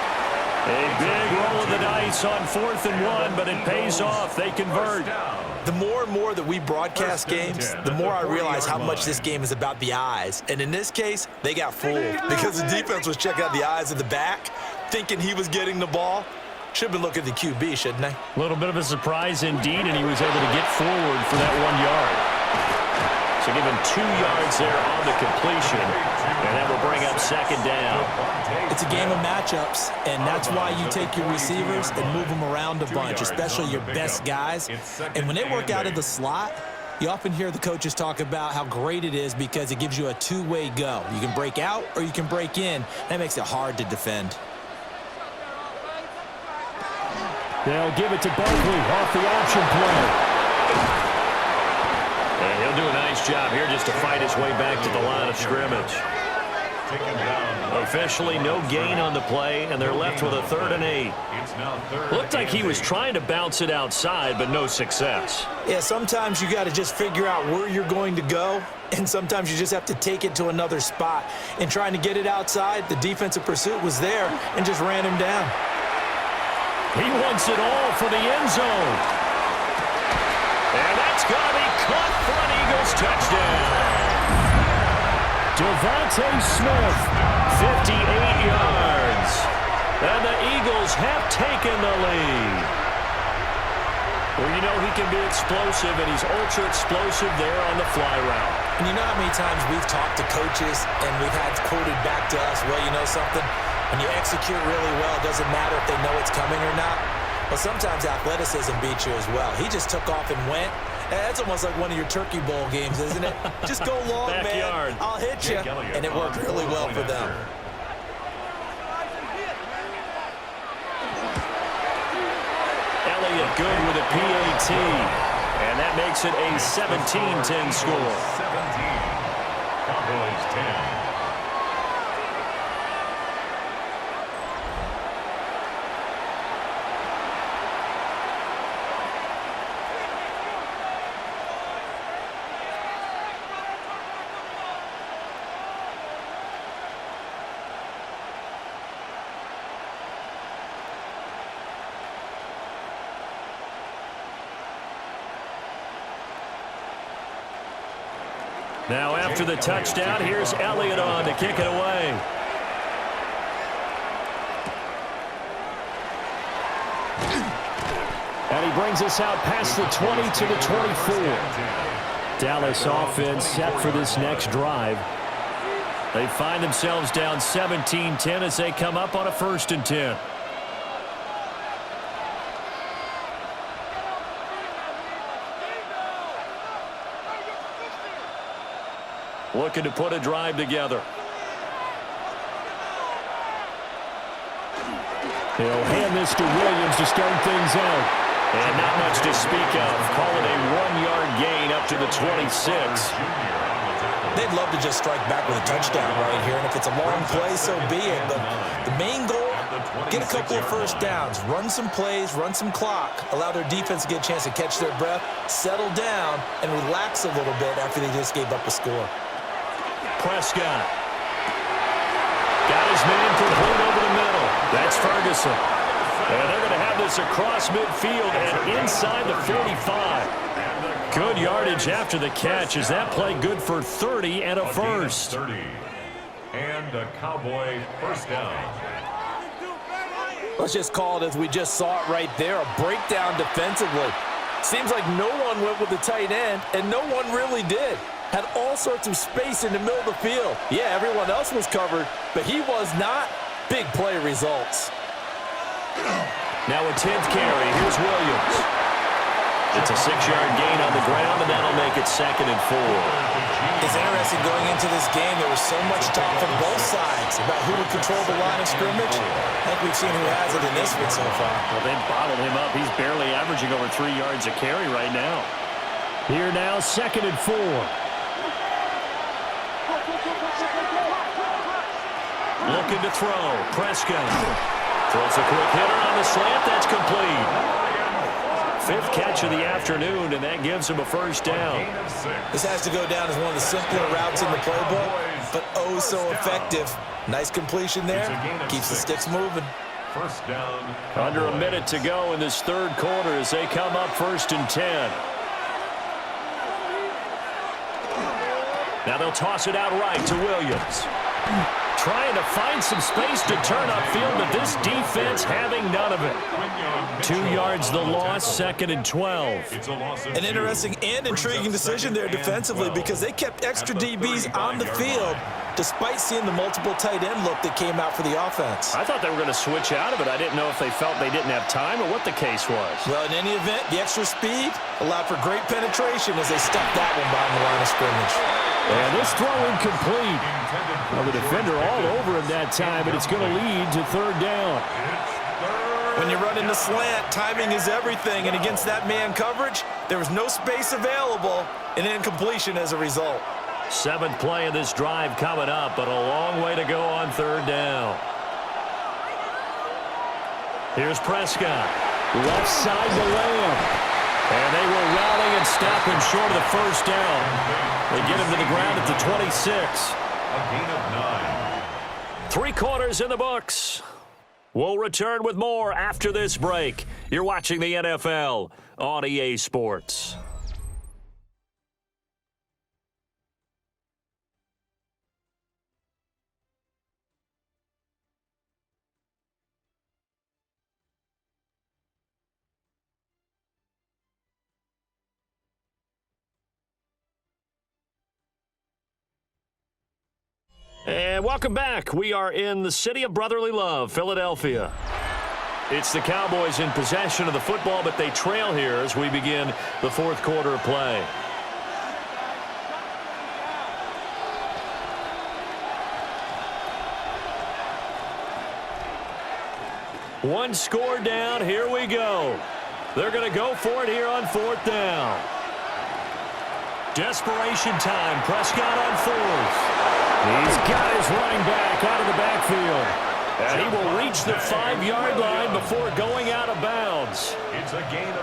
Speaker 1: A big roll of the dice on 4th and 1, but it pays off. They convert.
Speaker 2: The more and more that we broadcast games, the more I realize how much this game is about the eyes. And in this case, they got fooled because the defense was checking out the eyes of the back, thinking he was getting the ball. Should be looking at the QB, shouldn't they?
Speaker 1: A little bit of a surprise indeed, and he was able to get forward for that 1 yard. So give him 2 yards there on the completion, and that will bring up 2nd down.
Speaker 2: It's a game of matchups, and that's why you take your receivers and move them around a bunch, especially your best guys. And when they work out of the slot, you often hear the coaches talk about how great it is because it gives you a 2-way go. You can break out or you can break in. That makes it hard to defend.
Speaker 1: They'll give it to Barkley off the option play. And he'll do a nice job here just to fight his way back to the line of scrimmage. Officially no gain on the play, and they're left with a 3rd and 8. Looked like he was trying to bounce it outside, but no success.
Speaker 2: Yeah, sometimes you got to just figure out where you're going to go, and sometimes you just have to take it to another spot. And trying to get it outside, the defensive pursuit was there and just ran him down.
Speaker 1: He wants it all for the end zone. And that's going to be caught for an Eagles touchdown. Devontae Smith, 58 yards. And the Eagles have taken the lead. Well, you know he can be explosive, and he's ultra-explosive there on the fly route.
Speaker 2: And you know how many times we've talked to coaches and we've had quoted back to us, well, you know something? When you execute really well, it doesn't matter if they know it's coming or not. Well, sometimes athleticism beats you as well. He just took off and went. That's almost like one of your Turkey Bowl games, isn't it? Just go long,
Speaker 1: Backyard.
Speaker 2: man. I'll hit you. And it worked really well for them.
Speaker 1: Elliott good with a PAT. And that makes it a 17-10 score.
Speaker 3: 17. Cowboys 10.
Speaker 1: Now after the touchdown, here's Elliott on to kick it away. And he brings us out past the 20 to the 24. Dallas offense set for this next drive. They find themselves down 17-10 as they come up on a 1st and 10. Looking to put a drive together. He'll hand this to Williams to start things out. And not much to speak of. Call it a 1-yard gain up to the 26.
Speaker 2: They'd love to just strike back with a touchdown right here. And if it's a long play, so be it. But the main goal, get a couple of 1st downs. Run some plays, run some clock. Allow their defense to get a chance to catch their breath, settle down, and relax a little bit after they just gave up a score.
Speaker 1: Prescott. Got his man complete over the middle. That's Ferguson. And they're going to have this across midfield and inside the 45. Good yardage after the catch. Is that play good for 30 and a first?
Speaker 3: 30. And a Cowboy 1st down.
Speaker 5: Let's just call it as we just saw it right there, a breakdown defensively. Seems like no one went with the tight end, and no one really did. Had all sorts of space in the middle of the field. Yeah, everyone else was covered, but he was not. Big play results.
Speaker 1: Now a 10th carry. Here's Williams. It's a 6-yard gain on the ground, and that'll make it 2nd and 4.
Speaker 2: It's interesting going into this game. There was so much talk from both sides about who would control the line of scrimmage. I think we've seen who has it in this one so far.
Speaker 1: Well, they've bottled him up. He's barely averaging over 3 yards a carry right now. Here now, 2nd and 4. Looking to throw. Prescott throws a quick hitter on the slant. That's complete. 5th catch of the afternoon, and that gives him a 1st down.
Speaker 2: This has to go down as one of the simpler routes in the playbook, but oh so effective. Nice completion there. Keeps the sticks moving.
Speaker 3: 1st down.
Speaker 1: Under a minute to go in this 3rd quarter as they come up 1st and 10. Now they'll toss it out right to Williams. Trying to find some space to turn upfield, but this defense having none of it. 2 yards the loss, 2nd and 12.
Speaker 2: An interesting and intriguing decision there defensively because they kept extra DBs on the field despite seeing the multiple tight end look that came out for the offense.
Speaker 1: I thought they were going to switch out of it. I didn't know if they felt they didn't have time or what the case was.
Speaker 2: Well, in any event, the extra speed allowed for great penetration as they stuffed that one behind the line of scrimmage.
Speaker 1: And this throw incomplete. Well, the defender all over him that time, but it's going to lead to 3rd down.
Speaker 2: When you run in the slant, timing is everything, and against that man coverage, there was no space available, and incompletion as a result.
Speaker 1: 7th play of this drive coming up, but a long way to go on 3rd down. Here's Prescott. Left side to Lamb. And they will rally and stop him short of the 1st down. They get him to the ground at the 26.
Speaker 3: A gain of 9.
Speaker 1: 3 quarters in the books. We'll return with more after this break. You're watching the NFL on EA Sports. And welcome back. We are in the city of brotherly love, Philadelphia. It's the Cowboys in possession of the football, but they trail here as we begin the 4th quarter of play. One score down. Here we go. They're going to go for it here on 4th down. Desperation time. Prescott on 4th. He's got his running back out of the backfield. And he will reach the 5-yard line before going out of bounds.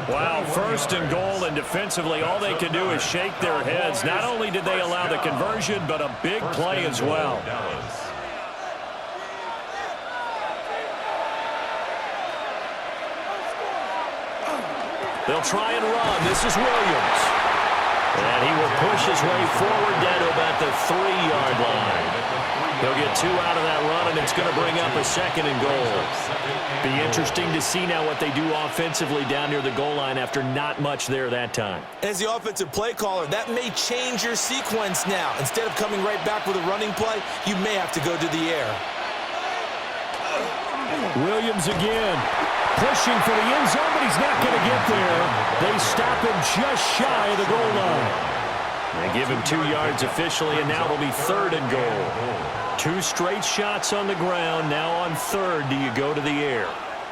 Speaker 1: Wow, 1st and goal, and defensively all they can do is shake their heads. Not only did they allow the conversion, but a big play as well. They'll try and run. This is Williams. And he will push his way forward down to about the 3-yard line. He'll get 2 out of that run, and it's going to bring up a 2nd and goal. Be interesting to see now what they do offensively down near the goal line after not much there that time.
Speaker 2: As the offensive play caller, that may change your sequence now. Instead of coming right back with a running play, you may have to go to the air.
Speaker 1: Williams again. Pushing for the end zone, but he's not going to get there. They stop him just shy of the goal line. They give him 2 yards officially, and now it'll be 3rd and goal. 2 straight shots on the ground. Now on 3rd, do you go to the air?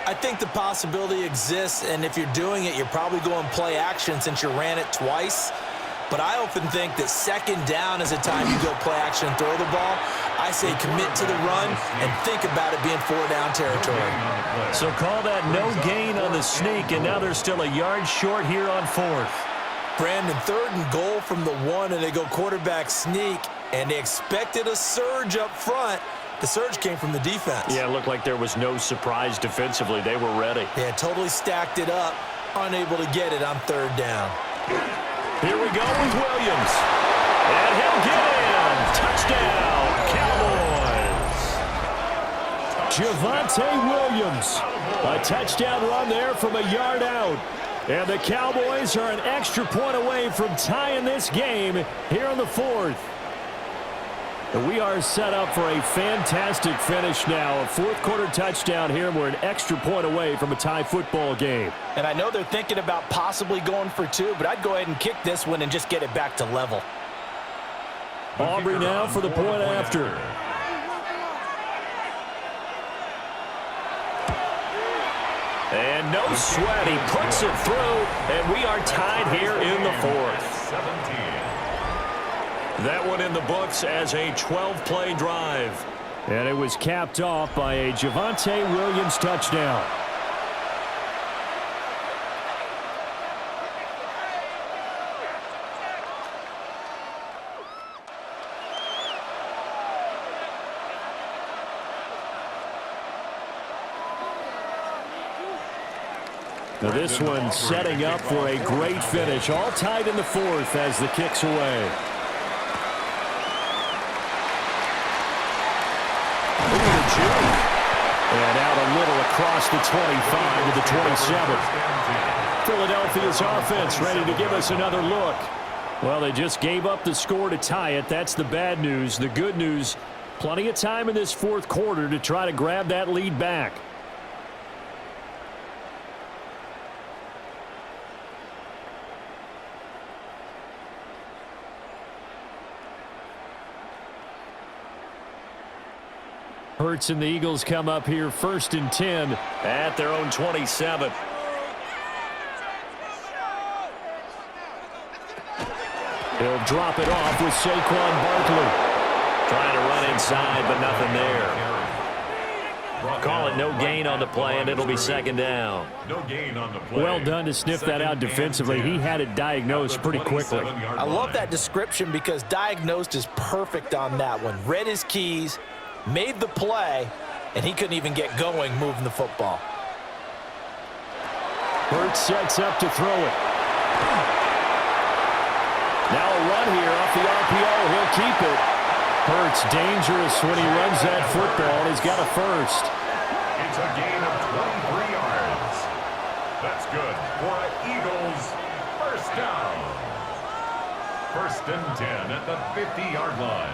Speaker 2: I think the possibility exists, and if you're doing it, you're probably going play action since you ran it twice. But I often think that 2nd down is a time you go play action and throw the ball. I say commit to the run and think about it being 4-down territory.
Speaker 1: So call that no gain on the sneak, and now they're still a yard short here on 4th.
Speaker 2: Brandon, 3rd and goal from the 1, and they go quarterback sneak, and they expected a surge up front. The surge came from the defense.
Speaker 1: Yeah, it looked like there was no surprise defensively. They were ready.
Speaker 2: Yeah, totally stacked it up, unable to get it on 3rd down.
Speaker 1: Here we go with Williams. And he'll get in. Touchdown, Cowboys. Javonte Williams. A touchdown run there from a yard out. And the Cowboys are an extra point away from tying this game here in the 4th. We are set up for a fantastic finish now. A fourth-quarter touchdown here, and we're an extra point away from a tie football game.
Speaker 5: And I know they're thinking about possibly going for two, but I'd go ahead and kick this one and just get it back to level.
Speaker 1: Aubrey now for the point after. And no sweat. He puts it through, and we are tied here in the fourth.
Speaker 3: 17.
Speaker 1: That one in the books as a 12-play drive. And it was capped off by a Javonte Williams touchdown. Now this one setting up for a great finish. All tied in the fourth as the kick's away. And out a little across the 25 to the 27. Philadelphia's offense ready to give us another look. Well, they just gave up the score to tie it. That's the bad news. The good news, plenty of time in this fourth quarter to try to grab that lead back. Hurts and the Eagles come up here 1st and 10 at their own 27. He'll drop it off with Saquon Barkley. Trying to run inside, but nothing there. Call it no gain on the play, and it'll be 2nd down.
Speaker 3: No gain on the play.
Speaker 1: Well done to sniff that out defensively. He had it diagnosed pretty quickly.
Speaker 5: I love that description because diagnosed is perfect on that one. Read his keys, made the play, and he couldn't even get going moving the football.
Speaker 1: Hurts sets up to throw it. Now a run here off the RPO. He'll keep it. Hurts dangerous when he runs that football. He's got a first.
Speaker 3: It's a gain of 23 yards. That's good for an Eagles first down. 1st and 10 at the 50-yard line.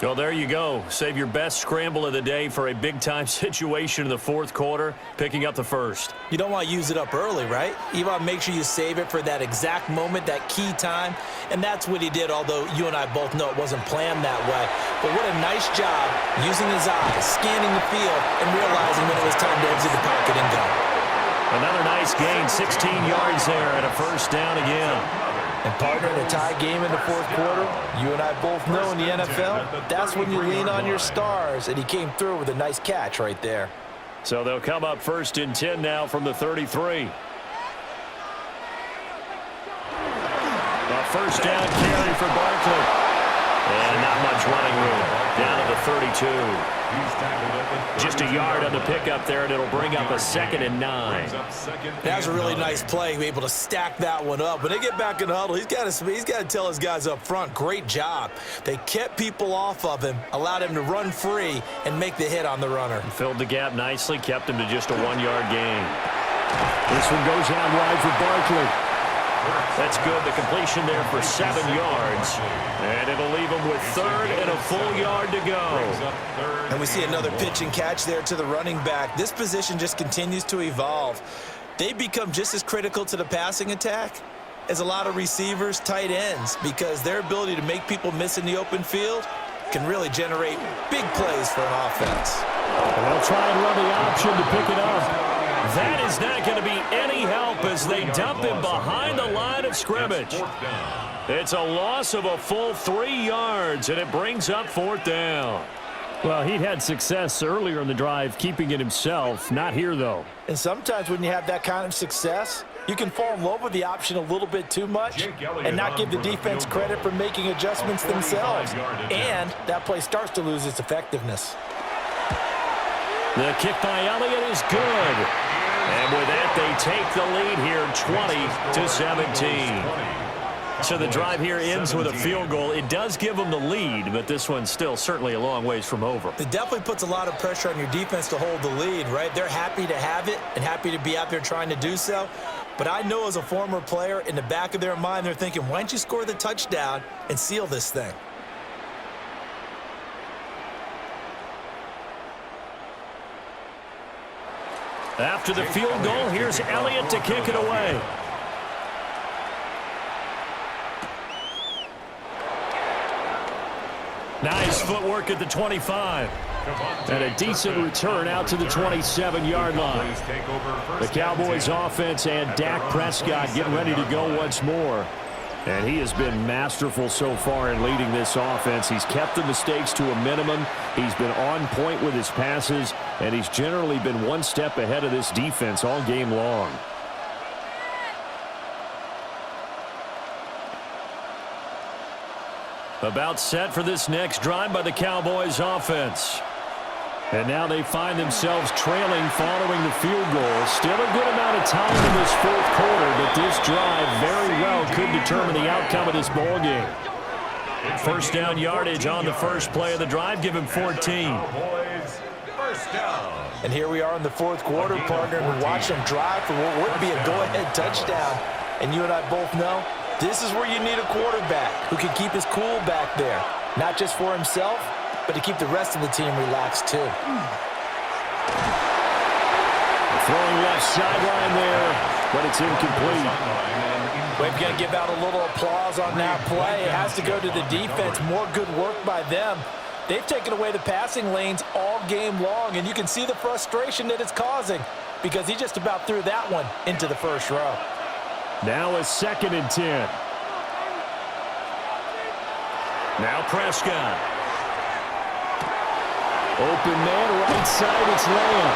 Speaker 1: Well, there you go. Save your best scramble of the day for a big-time situation in the fourth quarter, picking up the first.
Speaker 2: You don't want to use it up early, right? You want to make sure you save it for that exact moment, that key time. And that's what he did, although you and I both know it wasn't planned that way. But what a nice job using his eyes, scanning the field, and realizing when it was time to exit the pocket and go.
Speaker 1: Another nice gain, 16 yards there, and a first down again.
Speaker 5: And partner, in a tie game in the fourth quarter, you and I both know in the NFL, that's when you lean on your stars, and he came through with a nice catch right there.
Speaker 1: So they'll come up 1st and 10 now from the 33. A first down carry for Barkley. And not much running room. Down to the 32. Just a yard on the pickup there, and it'll bring up a 2nd and 9.
Speaker 2: That was a really nice play, able to stack that one up. When they get back in the huddle, he's got to tell his guys up front, great job. They kept people off of him, allowed him to run free, and make the hit on the runner.
Speaker 1: Filled the gap nicely, kept him to just a 1-yard gain. This one goes out wide for Barkley. That's good. The completion there for 7 yards. And it'll leave him with 3rd and a full yard to go.
Speaker 2: And we see another pitch and catch there to the running back. This position just continues to evolve. They become just as critical to the passing attack as a lot of receivers, tight ends, because their ability to make people miss in the open field can really generate big plays for an offense.
Speaker 1: And they'll try and run the option to pick it up. That is not going to be any help as they dump him behind the line of scrimmage. It's a loss of a full 3 yards, and it brings up 4th down. Well, he'd had success earlier in the drive keeping it himself. Not here, though.
Speaker 5: And sometimes when you have that kind of success, you can fall in love with the option a little bit too much and not give the defense credit for making adjustments themselves. And that play starts to lose its effectiveness.
Speaker 1: The kick by Elliott is good. And with that, they take the lead here 20-17. So the drive here ends with a field goal. It does give them the lead, but this one's still certainly a long ways from over.
Speaker 2: It definitely puts a lot of pressure on your defense to hold the lead, right? They're happy to have it and happy to be out there trying to do so. But I know as a former player, in the back of their mind, they're thinking, why don't you score the touchdown and seal this thing?
Speaker 1: After the field goal, here's Elliott to kick it away. Nice footwork at the 25. And a decent return out to the 27-yard line. The Cowboys offense and Dak Prescott getting ready to go once more. And he has been masterful so far in leading this offense. He's kept the mistakes to a minimum. He's been on point with his passes. And he's generally been one step ahead of this defense all game long. About set for this next drive by the Cowboys offense. And now they find themselves trailing following the field goal. Still a good amount of time in this fourth quarter, but this drive very well could determine the outcome of this ball game. First down yardage on the first play of the drive. Give him 14.
Speaker 5: And here we are in the fourth quarter, partner, and watch them drive for what would be a go-ahead touchdown. And you and I both know this is where you need a quarterback who can keep his cool back there, not just for himself, but to keep the rest of the team relaxed too.
Speaker 1: Throwing left sideline there, but it's incomplete.
Speaker 5: We've got to give out a little applause on that play. It has to go to the defense. More good work by them. They've taken away the passing lanes all game long, and you can see the frustration that it's causing because he just about threw that one into the first row.
Speaker 1: Now a 2nd and 10. Now Prescott. Open man, right side, it's Lamb.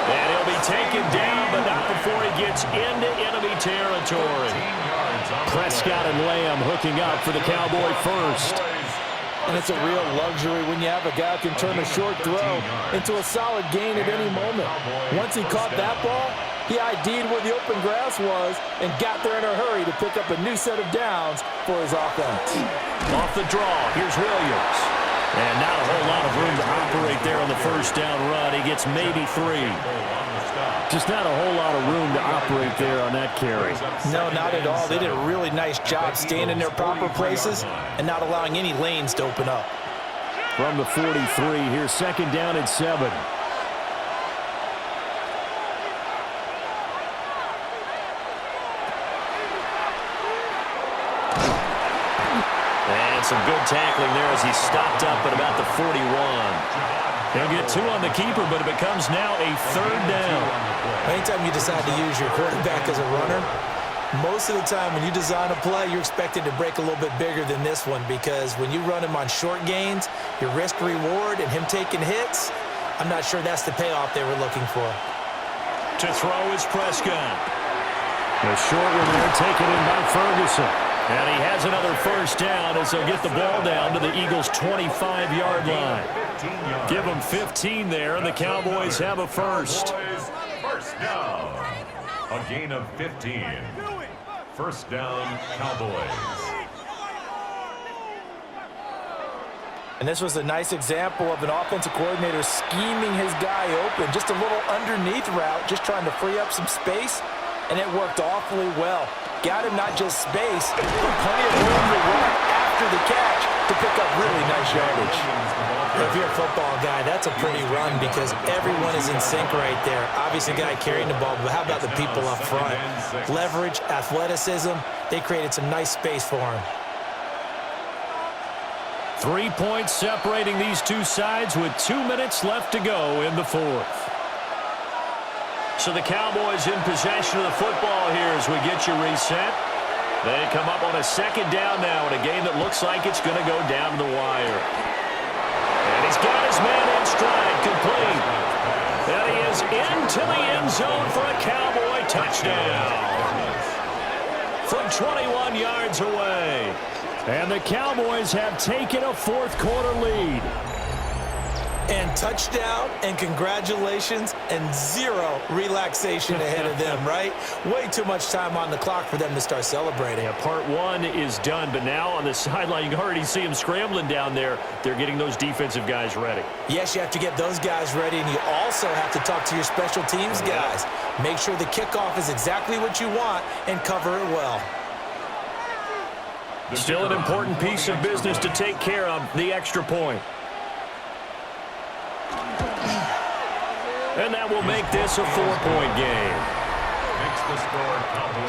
Speaker 1: And he'll be taken down, but not before he gets into enemy territory. Prescott and Lamb hooking up for the Cowboy first.
Speaker 5: And it's a real luxury when you have a guy who can turn a short throw into a solid gain at any moment. Once he caught that ball, he ID'd where the open grass was and got there in a hurry to pick up a new set of downs for his offense.
Speaker 1: Off the draw, here's Williams. And not a whole lot of room to operate there on the first down run. He gets maybe 3. Just not a whole lot of room to operate there on that carry.
Speaker 5: No, not at all. They did a really nice job staying in their proper places and not allowing any lanes to open up.
Speaker 1: From the 43, here's 2nd down and 7. And some good tackling there as he stopped up at about the 41. He'll get 2 on the keeper, but it becomes now a 3rd down.
Speaker 2: Anytime you decide to use your quarterback as a runner, most of the time when you design a play, you're expected to break a little bit bigger than this one because when you run him on short gains, your risk-reward and him taking hits, I'm not sure that's the payoff they were looking for.
Speaker 1: To throw is Prescott. The short one there taken in by Ferguson. And he has another first down as they'll get the ball down to the Eagles' 25-yard line. Give them 15 there, and the Cowboys have a first.
Speaker 3: First down. A gain of 15. First down, Cowboys.
Speaker 5: And this was a nice example of an offensive coordinator scheming his guy open. Just a little underneath route, just trying to free up some space, and it worked awfully well. Got him not just space, but plenty of room to run after the catch to pick up really nice yardage.
Speaker 2: If you're a football guy, that's a pretty run because everyone is in sync right there. Obviously, the guy carrying the ball, but how about the people up front? Leverage, athleticism, they created some nice space for him.
Speaker 1: 3 points separating these two sides with 2 minutes left to go in the fourth. So the Cowboys in possession of the football here as we get you reset. They come up on a 2nd down now in a game that looks like it's going to go down to the wire. And he's got his man in stride, complete. And he is into the end zone for a Cowboy touchdown. From 21 yards away. And the Cowboys have taken a fourth quarter lead.
Speaker 2: And touchdown and congratulations and zero relaxation ahead of them, right? Way too much time on the clock for them to start celebrating.
Speaker 1: Yeah, part one is done, but now on the sideline, you can already see them scrambling down there. They're getting those defensive guys ready.
Speaker 2: Yes, you have to get those guys ready, and you also have to talk to your special teams guys. Make sure the kickoff is exactly what you want and cover it well.
Speaker 1: Still an important piece of business to take care of, the extra point. And that will make this a 4-point game.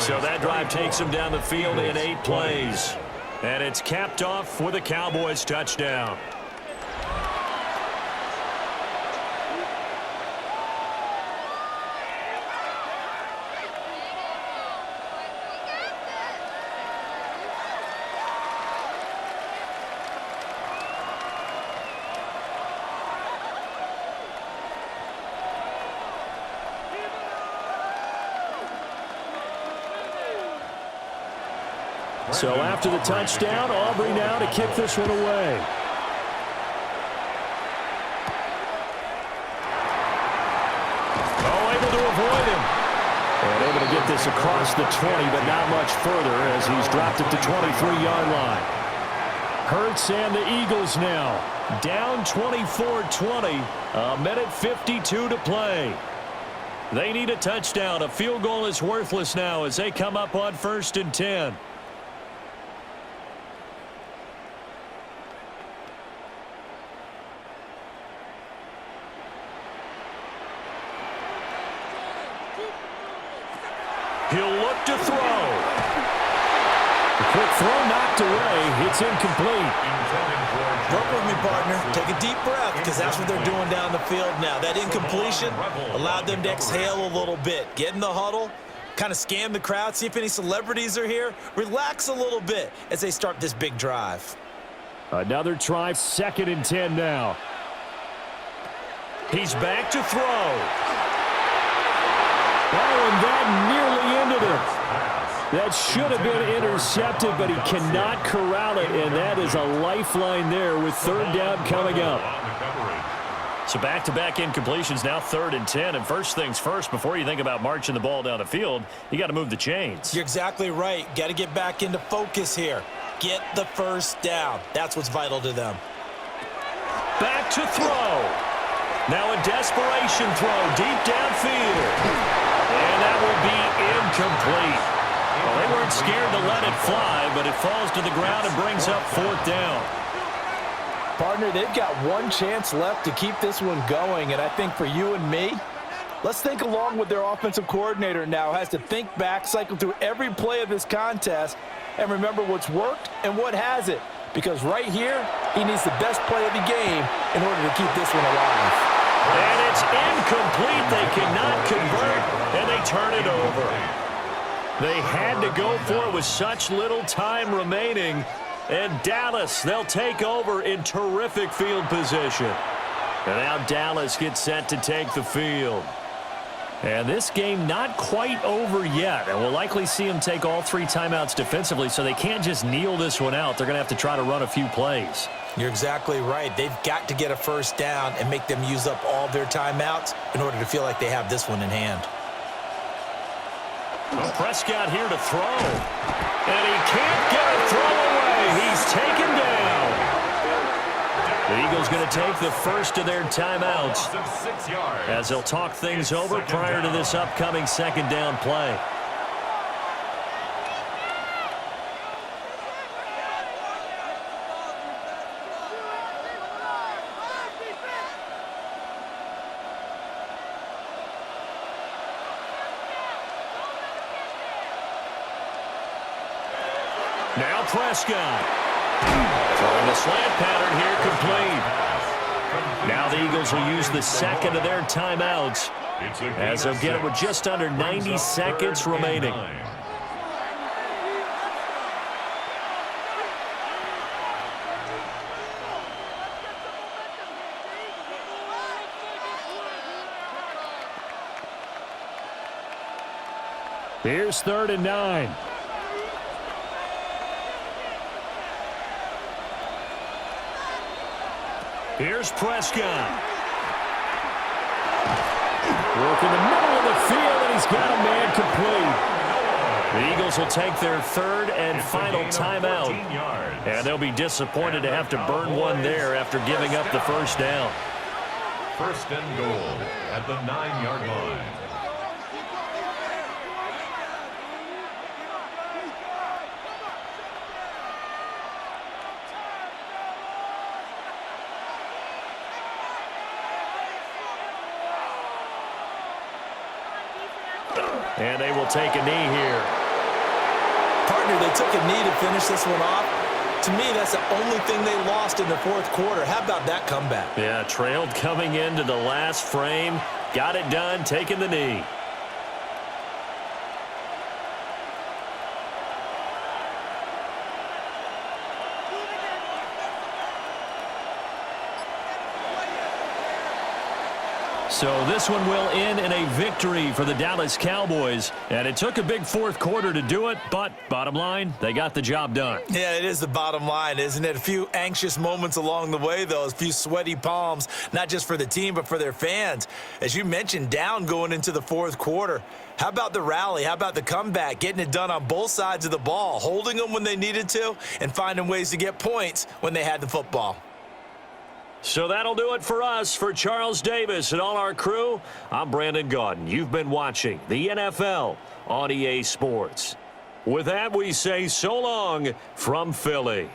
Speaker 1: So that drive takes them down the field in 8 plays. And it's capped off with a Cowboys touchdown. So after the touchdown, Aubrey now to kick this one away. Oh, able to avoid him. And able to get this across the 20, but not much further as he's dropped it to 23-yard line. Hurts and the Eagles now down 24-20, a minute 52 to play. They need a touchdown. A field goal is worthless now as they come up on 1st and 10. He'll look to throw. A quick throw knocked away. It's incomplete.
Speaker 2: Work with me, partner. Take a deep breath because that's what they're doing down the field now. That incompletion allowed them to exhale a little bit. Get in the huddle, kind of scan the crowd, see if any celebrities are here. Relax a little bit as they start this big drive.
Speaker 1: Another try, 2nd and 10 now. He's back to throw. Oh, and that nearly ended it. That should have been intercepted, but he cannot corral it, and that is a lifeline there with 3rd down coming up. So back-to-back incompletions, now 3rd and 10. And first things first, before you think about marching the ball down the field, you got to move the chains.
Speaker 2: You're exactly right. Got to get back into focus here. Get the 1st down. That's what's vital to them.
Speaker 1: Back to throw. Now a desperation throw deep downfield. And that will be incomplete. Well, they weren't scared to let it fly, but it falls to the ground and brings up 4th down.
Speaker 5: Partner, they've got one chance left to keep this one going, and I think for you and me, let's think along with their offensive coordinator now. Has to think back, cycle through every play of this contest, and remember what's worked and what hasn't. Because right here, he needs the best play of the game in order to keep this one alive.
Speaker 1: And it's incomplete. They cannot convert, and they turn it over. They had to go for it with such little time remaining. And Dallas, they'll take over in terrific field position. And now Dallas gets set to take the field. And this game not quite over yet. And we'll likely see them take all 3 timeouts defensively, so they can't just kneel this one out. They're going to have to try to run a few plays.
Speaker 2: You're exactly right. They've got to get a 1st down and make them use up all their timeouts in order to feel like they have this one in hand.
Speaker 1: Well, Prescott here to throw. And he can't get a throw away. He's taken down. The Eagles going to take the first of their timeouts as they'll talk things over prior to this upcoming 2nd down play. Now Prescott. Throwing the slant pattern here complete. Now the Eagles will use the 2nd of their timeouts as they'll get it with just under 90 seconds remaining. Here's 3rd and 9. Here's Prescott. Work in the middle of the field, and he's got a man complete. The Eagles will take their third and final timeout. And they'll be disappointed to have to burn one there after giving up the first down.
Speaker 3: First and goal at the 9-yard line.
Speaker 1: And they will take a knee here.
Speaker 2: Partner, they took a knee to finish this one off. To me, that's the only thing they lost in the fourth quarter. How about that comeback?
Speaker 1: Yeah, trailed coming into the last frame. Got it done, taking the knee. So this one will end in a victory for the Dallas Cowboys. And it took a big fourth quarter to do it, but bottom line, they got the job done.
Speaker 2: Yeah, it is the bottom line, isn't it? A few anxious moments along the way, though. A few sweaty palms, not just for the team, but for their fans. As you mentioned, down going into the fourth quarter. How about the rally? How about the comeback? Getting it done on both sides of the ball, holding them when they needed to, and finding ways to get points when they had the football.
Speaker 1: So that'll do it for us. For Charles Davis and all our crew, I'm Brandon Gaudin. You've been watching the NFL on EA Sports. With that, we say so long from Philly.